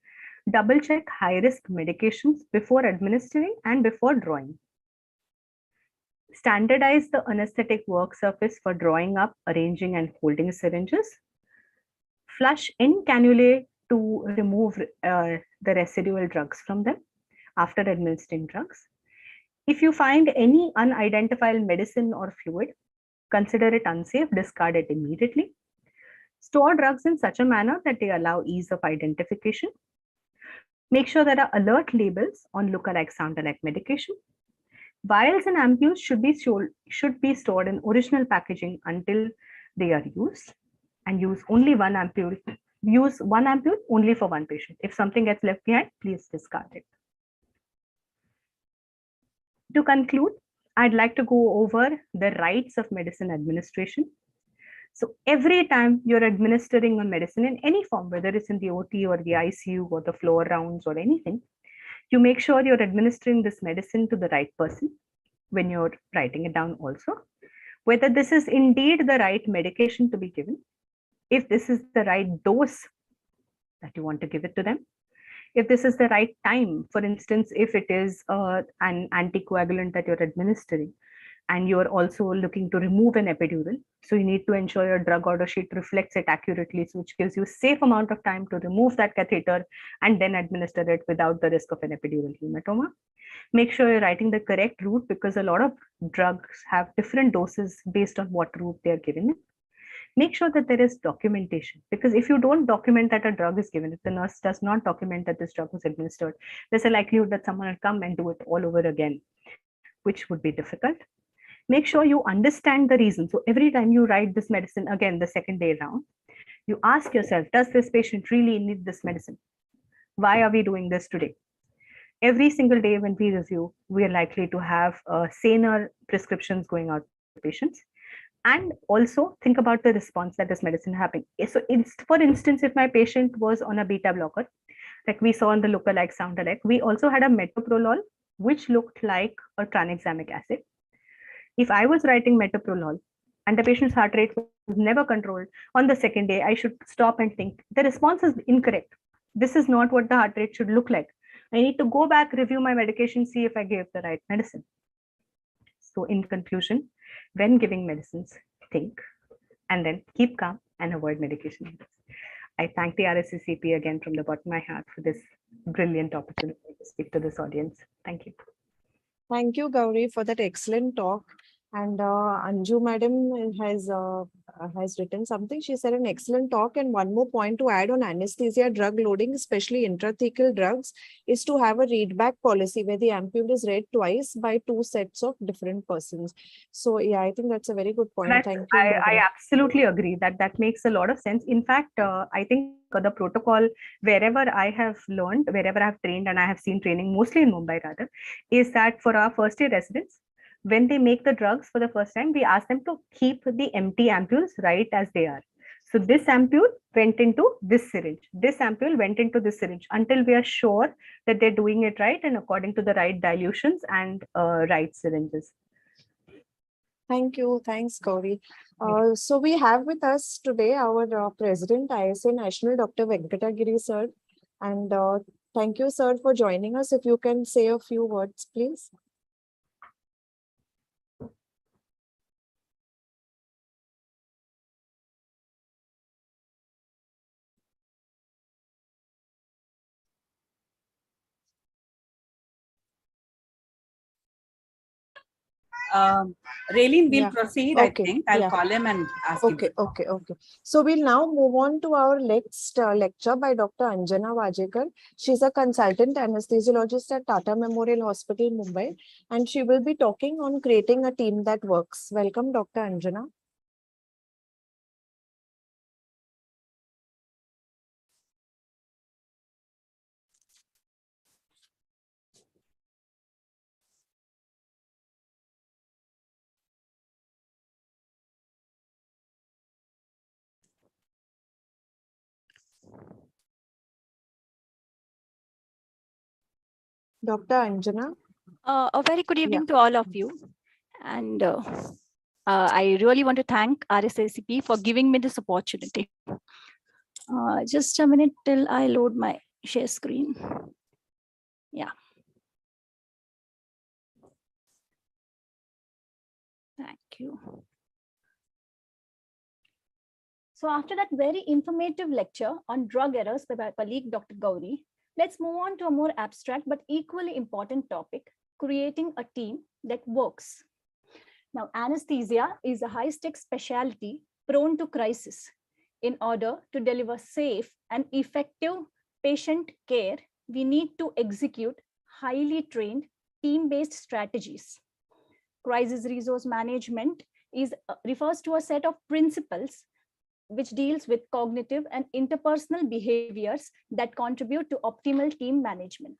Double check high-risk medications before administering and before drawing. Standardize the anesthetic work surface for drawing up, arranging, and holding syringes. Flush in cannulae to remove the residual drugs from them after administering drugs. If you find any unidentified medicine or fluid, consider it unsafe, discard it immediately. Store drugs in such a manner that they allow ease of identification. Make sure there are alert labels on look-alike, sound-alike medication. Vials and ampules should be stored in original packaging until they are used, and use only one ampule. Use one ampule only for one patient. If something gets left behind, please discard it. To conclude, I'd like to go over the rights of medicine administration. So every time you're administering a medicine in any form, whether it's in the OT or the ICU or the floor rounds or anything, you make sure you're administering this medicine to the right person when you're writing it down also, whether this is indeed the right medication to be given, if this is the right dose that you want to give it to them, if this is the right time. For instance, if it is an anticoagulant that you're administering and you're also looking to remove an epidural, so you need to ensure your drug order sheet reflects it accurately, so which gives you safe amount of time to remove that catheter and then administer it without the risk of an epidural hematoma. Make sure you're writing the correct route, because a lot of drugs have different doses based on what route they're given. Make sure that there is documentation, because if you don't document that a drug is given, if the nurse does not document that this drug was administered, there's a likelihood that someone will come and do it all over again, which would be difficult. Make sure you understand the reason. So every time you write this medicine, again, the second day round, you ask yourself, does this patient really need this medicine? Why are we doing this today? Every single day when we review, we are likely to have saner prescriptions going out to patients. And also think about the response that this medicine having. So for instance, if my patient was on a beta blocker, like we saw in the look-alike, sound-alike, we also had a metoprolol, which looked like a tranexamic acid. If I was writing metoprolol and the patient's heart rate was never controlled, on the second day, I should stop and think, the response is incorrect. This is not what the heart rate should look like. I need to go back, review my medication, see if I gave the right medicine. So in conclusion, when giving medicines, think, and then keep calm and avoid medication. I thank the Rsacp again from the bottom of my heart for this brilliant opportunity to speak to this audience. Thank you. Thank you, Gauri, for that excellent talk. And Anju madam has written something. She said an excellent talk, and one more point to add on anesthesia drug loading, especially intrathecal drugs, is to have a readback policy where the ampule is read twice by two sets of different persons. So yeah, I think that's a very good point. Thank you. I absolutely agree that makes a lot of sense. In fact, I think the protocol, wherever I have learned, wherever I've trained, and I have seen training mostly in Mumbai rather, is that for our first year residents, when they make the drugs for the first time, we ask them to keep the empty ampules right as they are. So this ampule went into this syringe. This ampule went into this syringe until we are sure that they're doing it right and according to the right dilutions and right syringes. Thank you. Thanks, Gauri. So we have with us today our President, ISA National, Dr. Venkatagiri, sir. And thank you, sir, for joining us. If you can say a few words, please. Raylene will Yeah. proceed. Okay. I think I'll Yeah. call him and ask him. Okay. So we'll now move on to our next lecture by Dr. Anjana Vajekar. She's a consultant anesthesiologist at Tata Memorial Hospital, Mumbai, and she will be talking on creating a team that works. Welcome, Dr. Anjana. Dr. Anjana. A very good evening to all of you. And I really want to thank Rsacp for giving me this opportunity. Just a minute till I load my share screen. Yeah. Thank you. So after that very informative lecture on drug errors by my colleague, Dr. Gauri, let's move on to a more abstract but equally important topic, creating a team that works. Now, anesthesia is a high-stakes specialty prone to crisis. In order to deliver safe and effective patient care, we need to execute highly trained team-based strategies. Crisis resource management refers to a set of principles which deals with cognitive and interpersonal behaviors that contribute to optimal team management.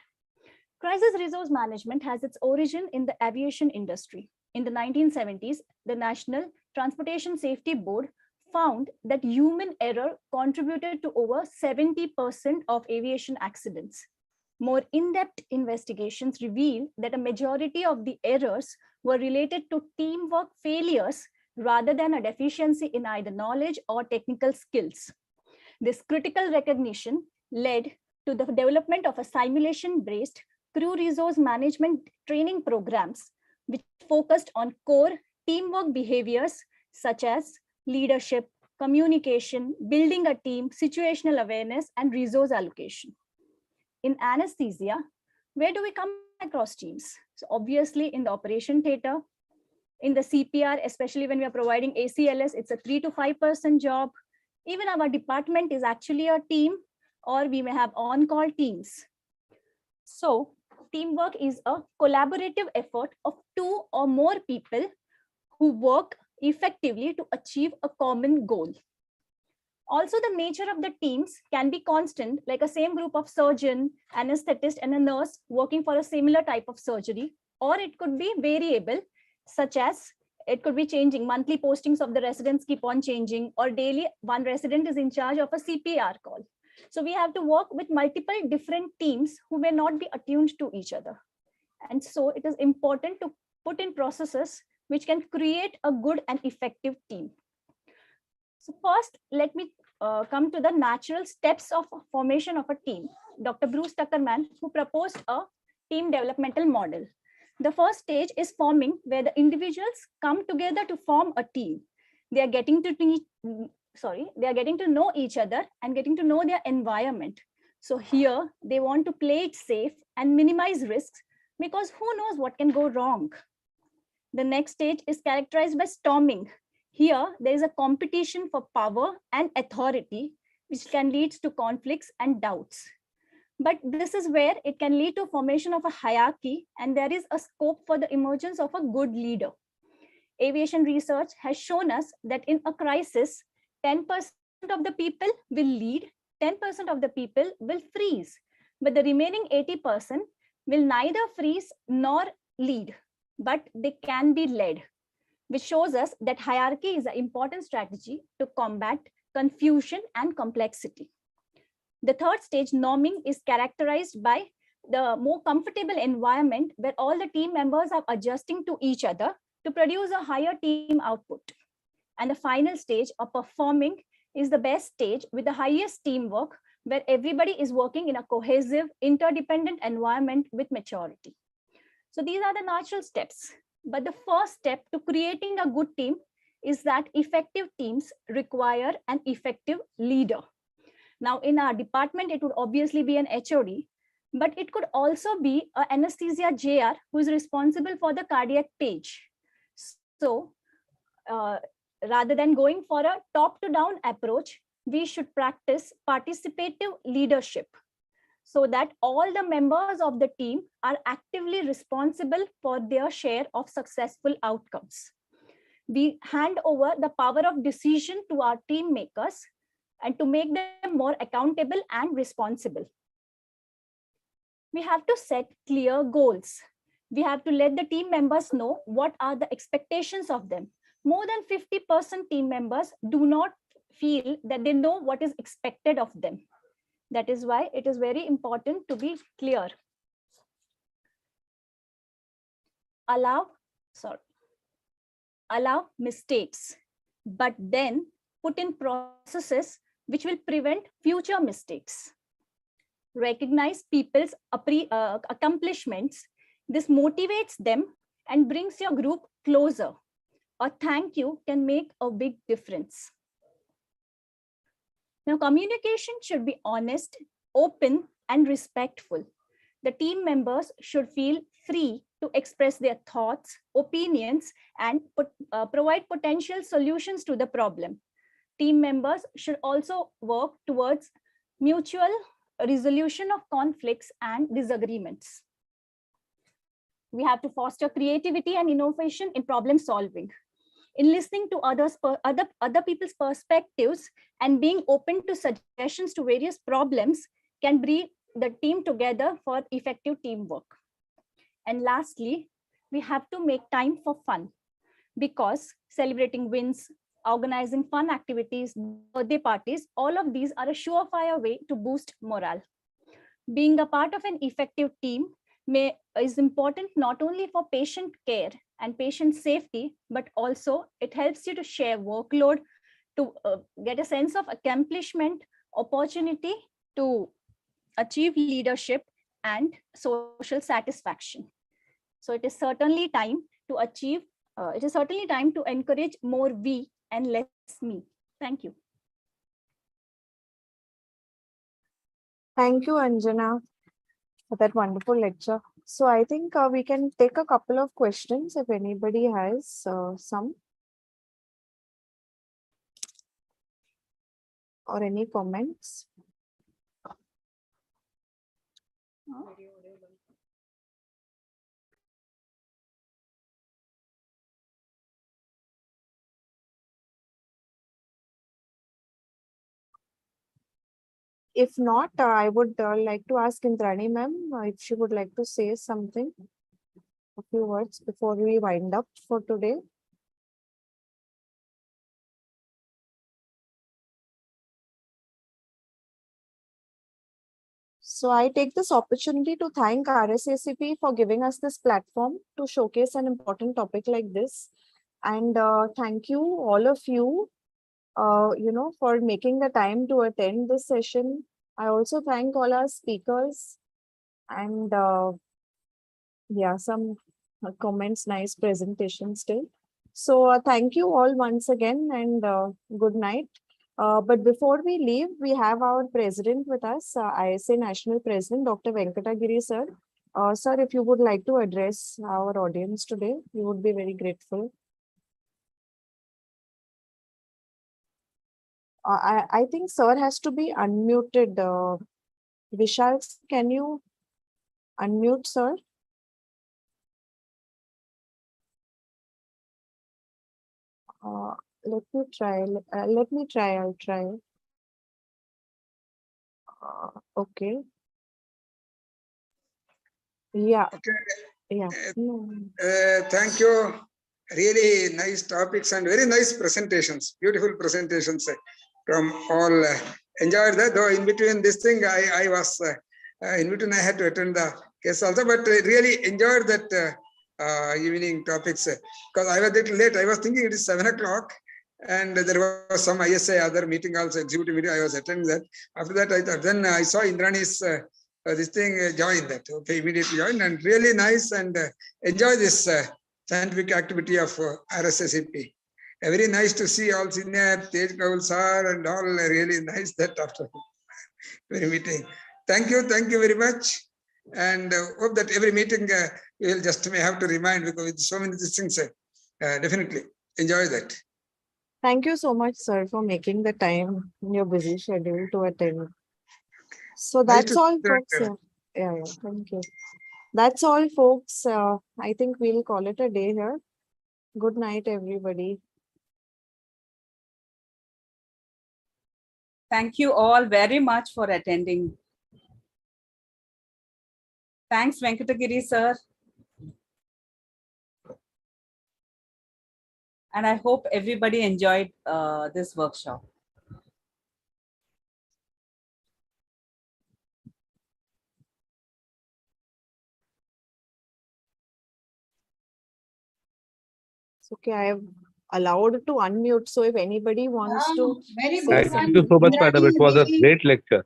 Crisis resource management has its origin in the aviation industry. In the 1970s, the National Transportation Safety Board found that human error contributed to over 70% of aviation accidents. More in-depth investigations reveal that a majority of the errors were related to teamwork failures rather than a deficiency in either knowledge or technical skills. This critical recognition led to the development of a simulation-based crew resource management training programs, which focused on core teamwork behaviors such as leadership, communication, building a team, situational awareness, and resource allocation. In anesthesia, where do we come across teams? So obviously in the operation theater, in the CPR, especially when we are providing ACLS, it's a 3 to 5% job. Even our department is actually a team, or we may have on-call teams. So teamwork is a collaborative effort of 2 or more people who work effectively to achieve a common goal. Also, the nature of the teams can be constant, like a same group of surgeon, anesthetist, and a nurse working for a similar type of surgery, or it could be variable, such as it could be changing. Monthly postings of the residents keep on changing, or daily one resident is in charge of a CPR call. So we have to work with multiple different teams who may not be attuned to each other. And so it is important to put in processes which can create a good and effective team. So first, let me come to the natural steps of formation of a team. Dr. Bruce Tuckerman, who proposed a team developmental model. The first stage is forming, where the individuals come together to form a team. They are getting to know each other and getting to know their environment. So here they want to play it safe and minimize risks, because who knows what can go wrong. The next stage is characterized by storming. Here there is a competition for power and authority, which can lead to conflicts and doubts. But this is where it can lead to formation of a hierarchy, and there is a scope for the emergence of a good leader. Aviation research has shown us that in a crisis, 10% of the people will lead, 10% of the people will freeze, but the remaining 80% will neither freeze nor lead, but they can be led, which shows us that hierarchy is an important strategy to combat confusion and complexity. The third stage, norming, is characterized by the more comfortable environment where all the team members are adjusting to each other to produce a higher team output. And the final stage of performing is the best stage with the highest teamwork, where everybody is working in a cohesive, interdependent environment with maturity. So these are the natural steps. But the first step to creating a good team is that effective teams require an effective leader. Now, in our department, it would obviously be an HOD, but it could also be an anesthesia JR who is responsible for the cardiac page. So rather than going for a top-to-down approach, we should practice participative leadership so that all the members of the team are actively responsible for their share of successful outcomes. We hand over the power of decision to our team makers and to make them more accountable and responsible. We have to set clear goals. We have to let the team members know what are the expectations of them. More than 50% team members do not feel that they know what is expected of them. That is why it is very important to be clear. allow mistakes, but then put in processes which will prevent future mistakes. Recognize people's accomplishments. This motivates them and brings your group closer. A thank you can make a big difference. Now, communication should be honest, open, and respectful. The team members should feel free to express their thoughts, opinions, and provide potential solutions to the problem. Team members should also work towards mutual resolution of conflicts and disagreements. We have to foster creativity and innovation in problem solving. In listening to other people's perspectives and being open to suggestions to various problems can bring the team together for effective teamwork. And lastly, we have to make time for fun, because celebrating wins, organizing fun activities, birthday parties, all of these are a surefire way to boost morale. Being a part of an effective team is important not only for patient care and patient safety, but also it helps you to share workload, to get a sense of accomplishment, opportunity to achieve leadership and social satisfaction. So it is certainly time to achieve, it is certainly time to encourage more we and less me. Thank you. Thank you, Anjana, for that wonderful lecture. So I think we can take a couple of questions if anybody has some. Or any comments. If not, I would like to ask Indrani ma'am if she would like to say something, a few words before we wind up for today. So I take this opportunity to thank Rsacp for giving us this platform to showcase an important topic like this. And thank you, all of you, for making the time to attend this session. I also thank all our speakers and yeah, some comments, nice presentation still. So thank you all once again and good night. But before we leave, we have our president with us, ISA National President, Dr. Venkatagiri sir. Sir, if you would like to address our audience today, we would be very grateful. I think sir has to be unmuted. Vishal, can you unmute sir? Let me try. I'll try. Okay. Yeah. Okay. Yeah. Thank you. Really nice topics and very nice presentations. Beautiful presentations from all. Enjoyed that. Though in between this thing, I was in between. I had to attend the case also, but really enjoyed that evening topics because I was a little late. I was thinking it is 7 o'clock. And there was some ISA other meeting also, executive meeting. I was attending that. After that, I thought, then I saw Indrani's this thing, joined that. Okay, immediately joined and really nice and enjoy this scientific activity of Rsacp. Very nice to see all senior, Tej Kaul sir and all really nice that after very meeting. Thank you very much. And hope that every meeting we will just may have to remind because with so many things, definitely enjoy that. Thank you so much, sir, for making the time in your busy schedule to attend. So that's all, folks. Yeah, thank you. That's all, folks. I think we'll call it a day here. Good night, everybody. Thank you all very much for attending. Thanks, Venkatagiri sir. And I hope everybody enjoyed this workshop. Okay, I have allowed to unmute. So if anybody wants to Very say good. Thank you so much, madam. It was a great lecture.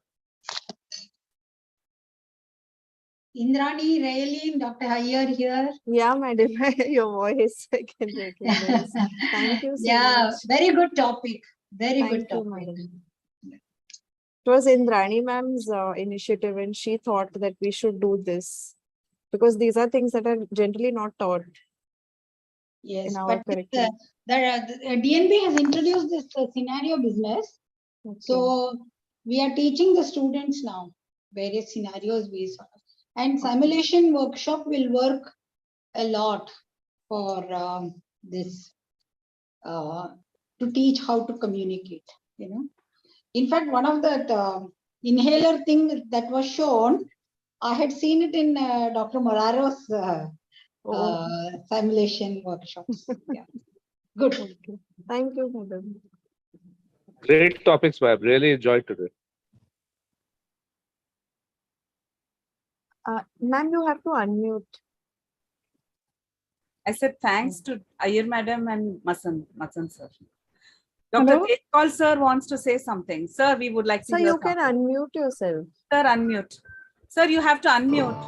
Indrani, Raylene, Dr. Iyer here. Yeah, madam, your voice I can recognize. Thank you so Yeah, much. very good topic. Very Thank good you, topic. madam. It was Indrani ma'am's initiative, and she thought that we should do this because these are things that are generally not taught Yes, in our but curriculum. the DNB has introduced this scenario business. Okay. So we are teaching the students now various scenarios we saw. And simulation workshop will work a lot for this to teach how to communicate. You know, in fact, one of the inhaler thing that was shown, I had seen it in Dr. Moraro's simulation workshops. Yeah, good. Okay. Thank you, madam. Great topics, ma'am. Really enjoyed today. Ma'am, you have to unmute. I said thanks to Iyer madam and Masan sir. Dr. Hello? Tejkal sir wants to say something. Sir, we would like to So hear you can something. unmute yourself. Sir, unmute. Sir, you have to unmute.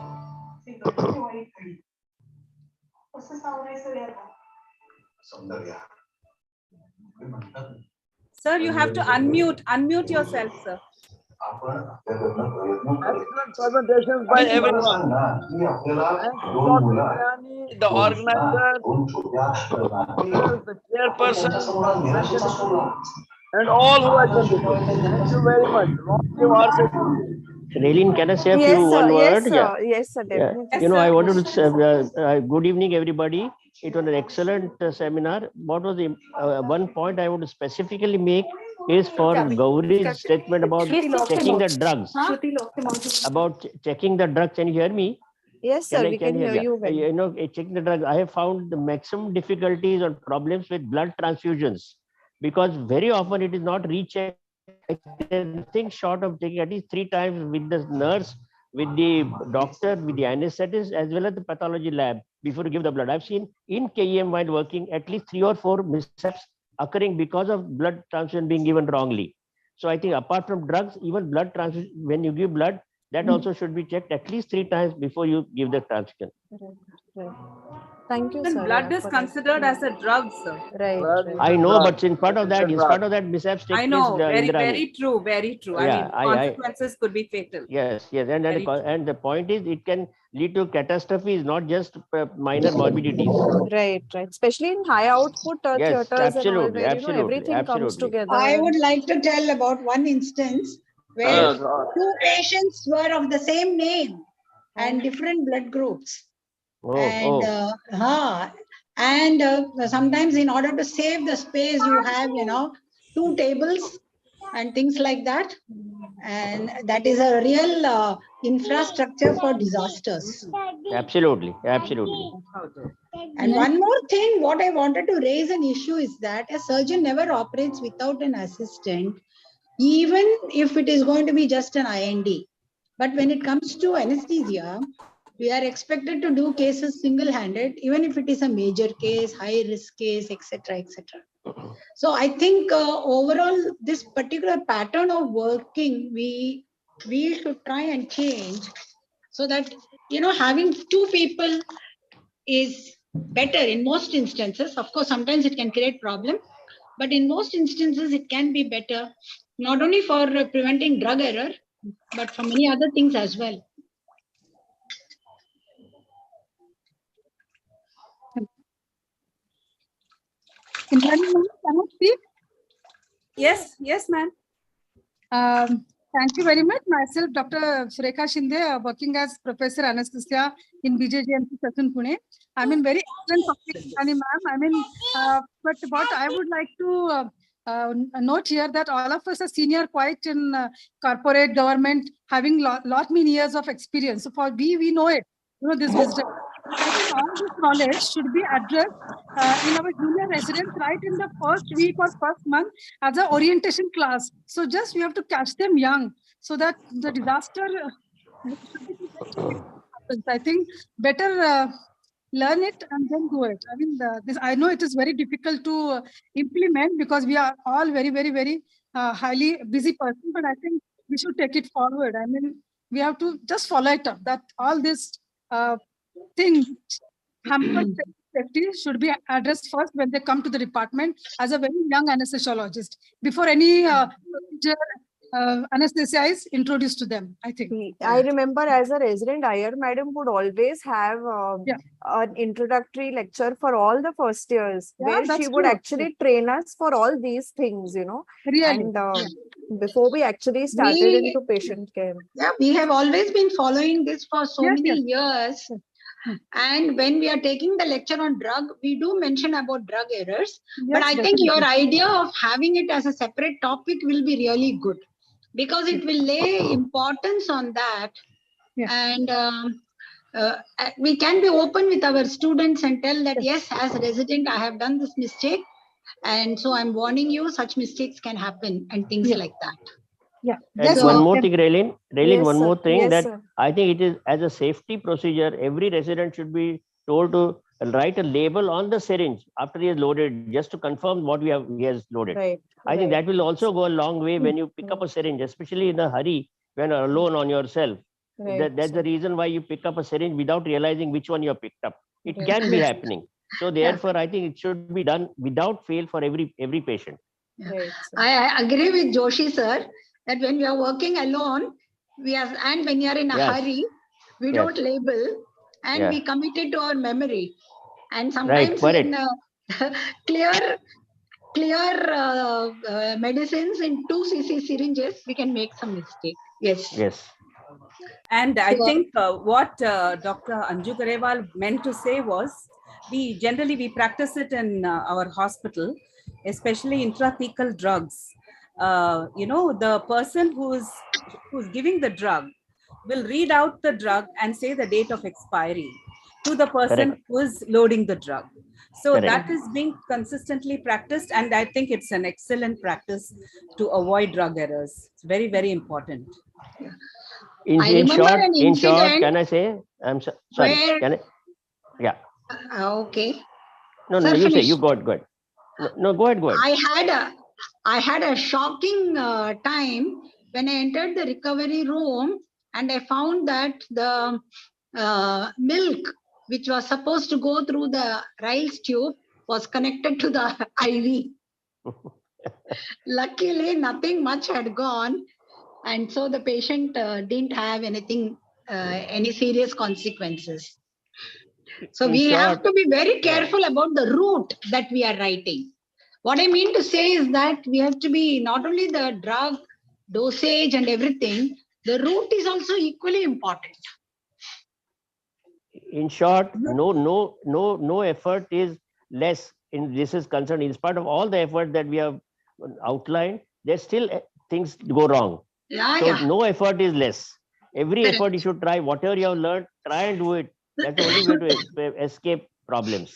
Sir, you have to unmute. Unmute yourself, sir. Excellent presentations by everyone. Thanks to Dr. Indrani, the organizer, the chairperson, secretary, and all who attended. Thank you very much. Long live Rsacp. Raylene, can I say a Yes, few sir. one Yes, word? sir. Yes, sir. Yeah. Definitely. You know, sir. I wanted to say good evening, everybody. It was an excellent seminar. What was the one point I want to specifically make is for Gauri's statement about checking the drugs. About checking the drugs. Can you hear me? Yes, sir. We can hear you well. You know, checking the drugs. I have found the maximum difficulties or problems with blood transfusions because very often it is not rechecked. I think short of taking at least 3 times with the nurse, with the doctor, with the anesthetist, as well as the pathology lab before you give the blood. I've seen in KEM while working at least 3 or 4 mishaps occurring because of blood transfusion being given wrongly. So I think apart from drugs, even blood transfusion, when you give blood, that also should be checked at least 3 times before you give the transfusion. Right. Thank you, sir. Blood is considered as a drug, sir. Right. I know, but in part of that, mishaps take I know, place. very true, very true. Yeah, I mean, consequences could be fatal. Yes, and the point is, it can lead to catastrophes, not just minor morbidities. Right. Especially in high output Yes, theaters and all, absolutely, where everything comes together. I would like to tell about one instance where 2 patients were of the same name and different blood groups. And sometimes in order to save the space, you have 2 tables and things like that, and that is a real infrastructure for disasters. Absolutely. And one more thing, what I wanted to raise an issue is that a surgeon never operates without an assistant, even if it is going to be just an IND. But when it comes to anesthesia, we are expected to do cases single-handed, even if it is a major case, high-risk case, etc., etc. So I think overall, this particular pattern of working, we should try and change so that, having 2 people is better in most instances. Of course, sometimes it can create problem, but in most instances, it can be better, not only for preventing drug error, but for many other things as well. Indrani, can I speak? Yes, ma'am. Thank you very much. Myself, Dr. Surekha Shinde, working as Professor Anesthesia in BJGMC Sassoon, Pune. I mean, very excellent topic, Indrani ma'am. But what I would like to note here that all of us are senior quite in corporate government, having lot many years of experience. So for we know it, this wisdom. I think all this knowledge should be addressed in our junior residents right in the first week or first month as an orientation class. So just we have to catch them young so that the disaster happens. I think better learn it and then do it. I mean, this I know it is very difficult to implement because we are all very, very, very highly busy person, but I think we should take it forward. I mean, we have to just follow it up, that all this thing hamper safety should be addressed first when they come to the department as a very young anesthesiologist before any anesthesia is introduced to them, I think. I remember as a resident, IR madam would always have an introductory lecture for all the first years, where she would actually train us for all these things, you know, really? And before we actually started into patient care. Yeah, we have always been following this for so many years. And when we are taking the lecture on drug, we do mention about drug errors. But I think your idea of having it as a separate topic will be really good, because it will lay importance on that. And we can be open with our students and tell that, yes, as a resident, I have done this mistake. And so I'm warning you, such mistakes can happen and things like that. And one more thing, Raylene, one more thing that sir. I think it is as a safety procedure, every resident should be told to write a label on the syringe after he is loaded, just to confirm what he has loaded. I think that will also go a long way when you pick up a syringe, especially in a hurry when you're alone on yourself. That's the reason why you pick up a syringe without realizing which one you have picked up. It can be happening. So therefore, I think it should be done without fail for every patient. I agree with Joshi sir that when we are working alone, and when you are in a hurry, we don't label and we commit it to our memory. And sometimes in clear medicines in 2 cc syringes, we can make some mistake. Yes. And I think what Dr. Anju Garewal meant to say was, we generally practice it in our hospital, especially intrathecal drugs. The person who's giving the drug will read out the drug and say the date of expiry to the person who is loading the drug. So that is being consistently practiced, and I think it's an excellent practice to avoid drug errors. It's very, very important. In short, can I say? I'm sorry. Can I? Yeah. Okay. No, you say. You go ahead. No, go ahead. I had a shocking time when I entered the recovery room, and I found that the milk, which was supposed to go through the Riles tube, was connected to the IV. Luckily, nothing much had gone. And so the patient didn't have any serious consequences. So we have to be very careful about the route that we are writing. What I mean to say is that we have to be not only the drug dosage and everything, the route is also equally important. In short, no effort is less in this is concerned. In spite of all the effort that we have outlined, there's still things go wrong. No effort is less. Every effort you should try. Whatever you have learned, try and do it. That's the only way to escape problems.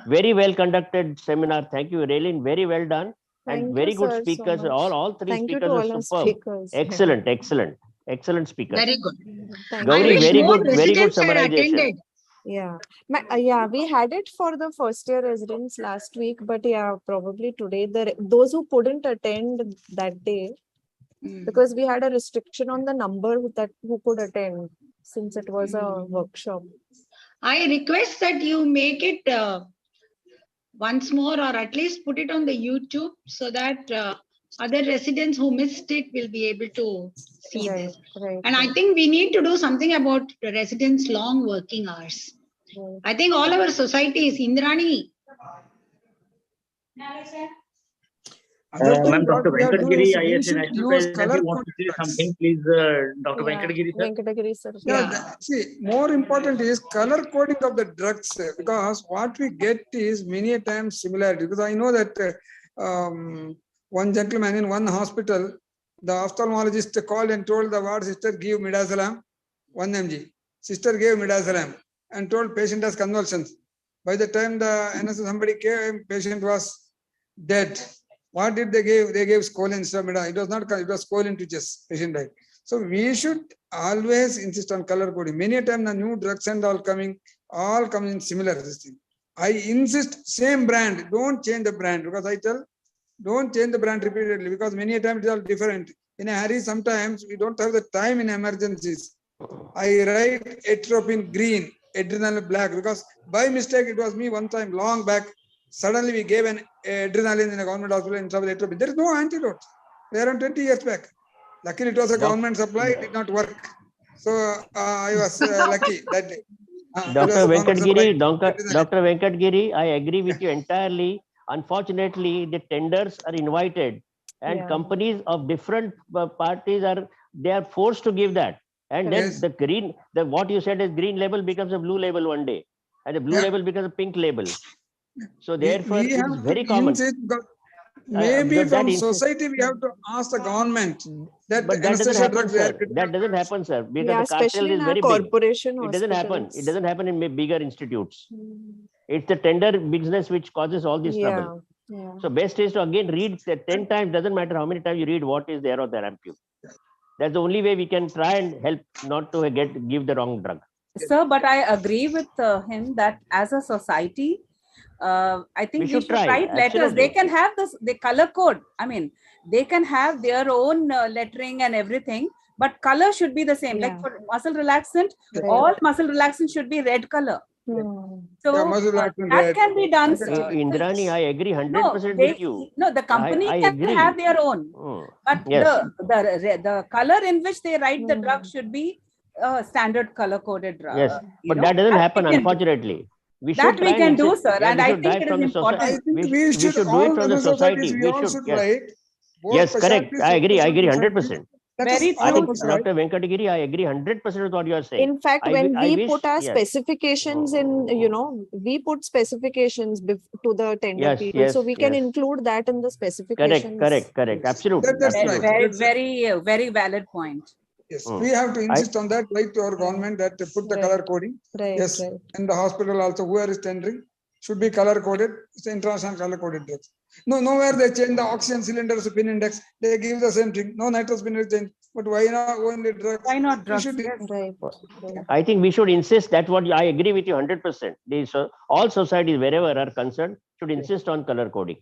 Very well conducted seminar. Thank you, Raylene. Very well done. And very good speakers. So all three speakers are superb. Excellent speakers. Very good. Gauri, very good summarization. We had it for the first year residents last week, but probably today those who couldn't attend that day, because we had a restriction on the number who could attend, since it was a workshop. I request that you make it once more, or at least put it on the YouTube, so that other residents who missed it will be able to see this. And I think we need to do something about the residents' long working hours. I think all our societies, Indrani. Ma'am, Dr. Venkatagiri, IS National President, wants to say something. Please, Dr. Venkatagiri, sir. Venkatagiri, sir. See, more important is color coding of the drugs, because what we get is many a times similarity. Because I know that one gentleman in one hospital, the ophthalmologist called and told the ward sister, give midazolam 1 mg. Sister gave midazolam and told patient has convulsions. By the time somebody came, patient was dead. What did they give? They gave scoline instead of midazolam. It was not, it was scoline to just patient died. So we should always insist on color coding. Many a time the new drugs and all come in similar this thing. I insist same brand, don't change the brand, because I tell don't change the brand repeatedly, because many a time it is all different. In a hurry, sometimes we don't have the time in emergencies. I write atropine green, adrenaline black, because by mistake it was me one time long back. Suddenly we gave an adrenaline in a government hospital instead of atropine. There is no antidote. We are on 20 years back. Luckily, it was a government supply. It did not work. So I was lucky that day. Dr. Venkatgiri, I agree with you entirely. Unfortunately, the tenders are invited, and companies of different parties are forced to give that. And then what you said is green label becomes a blue label one day, and the blue label becomes a pink label. So therefore, it is very common. Maybe from society we have to ask the government that. But that doesn't happen, sir. That doesn't happen, sir. Because the cartel is very big. It doesn't happen. It doesn't happen in bigger institutes. It's the tender business which causes all this trouble. So best is to again read 10 times. Doesn't matter how many times you read what is there on the ramp. That's the only way we can try and help not to give the wrong drug. Sir, but I agree with him that as a society, I think we should write letters. Absolutely. They can have the color code. I mean, they can have their own lettering and everything, but color should be the same. Like for muscle relaxant, all muscle relaxant should be red color. So that can be done, sir. Indrani, I agree 100% with you. No, the company can have their own, but the color in which they write the drug should be standard color coded drug. Yes, but that doesn't happen, unfortunately. We can do, sir, and I think it is important. I think we should do it from the society. We all should write. Yes, correct. I agree 100%. Very true. I think, Dr. Venkatgiri, I agree 100% with what you are saying. In fact, when we put our specifications in, we put specifications to the tender people, so we can include that in the specifications. Correct. Absolutely. That's right. Very valid point. Yes, we have to insist on that, right, to our government, that put the color coding. Yes, and the hospital also, whoever is tendering, should be color coded. It's international color coded drugs. No, nowhere they change the oxygen cylinders pin index. They give the same thing. No nitrous pin index change. But why not only drugs? Why not drugs? I think we should insist. That's what I agree with you 100%. All societies, wherever are concerned, should insist on color coding.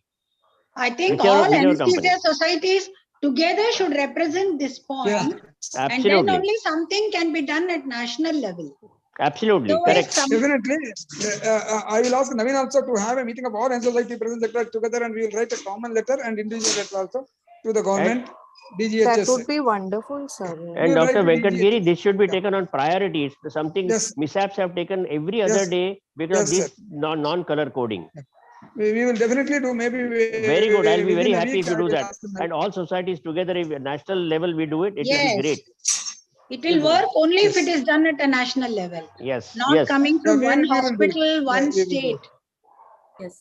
I think all anesthesia societies together should represent this point, and then only something can be done at national level. Absolutely, correct. Definitely. I will ask Naveen also to have a meeting of all society present sectors together, and we will write a common letter and individual letter also to the government. DGHS. That would be wonderful, sir. And Dr. Venkatgiri, this should be taken on priorities. Something mishaps have taken every other day because of this non-color coding. We will definitely do. Maybe very good. I'll be very happy if you do that. And all societies together, if at national level we do it, it will be great. It will work only if it is done at a national level. Yes. Not coming from one hospital, one state. Yes.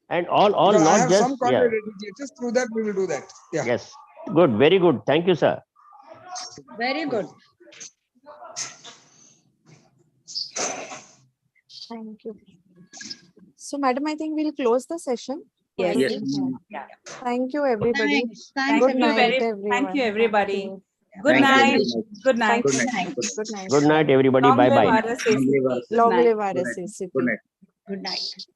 And all I not have some just just through that we will do that. Yeah. Yes. Good. Very good. Thank you, sir. Very good. Thank you. So, madam, I think we'll close the session. Yes. Thank you, everybody. Thank you, everybody. Good night. Good night. Good night, everybody. Bye bye. Long live Rsacp. Good night. Good night.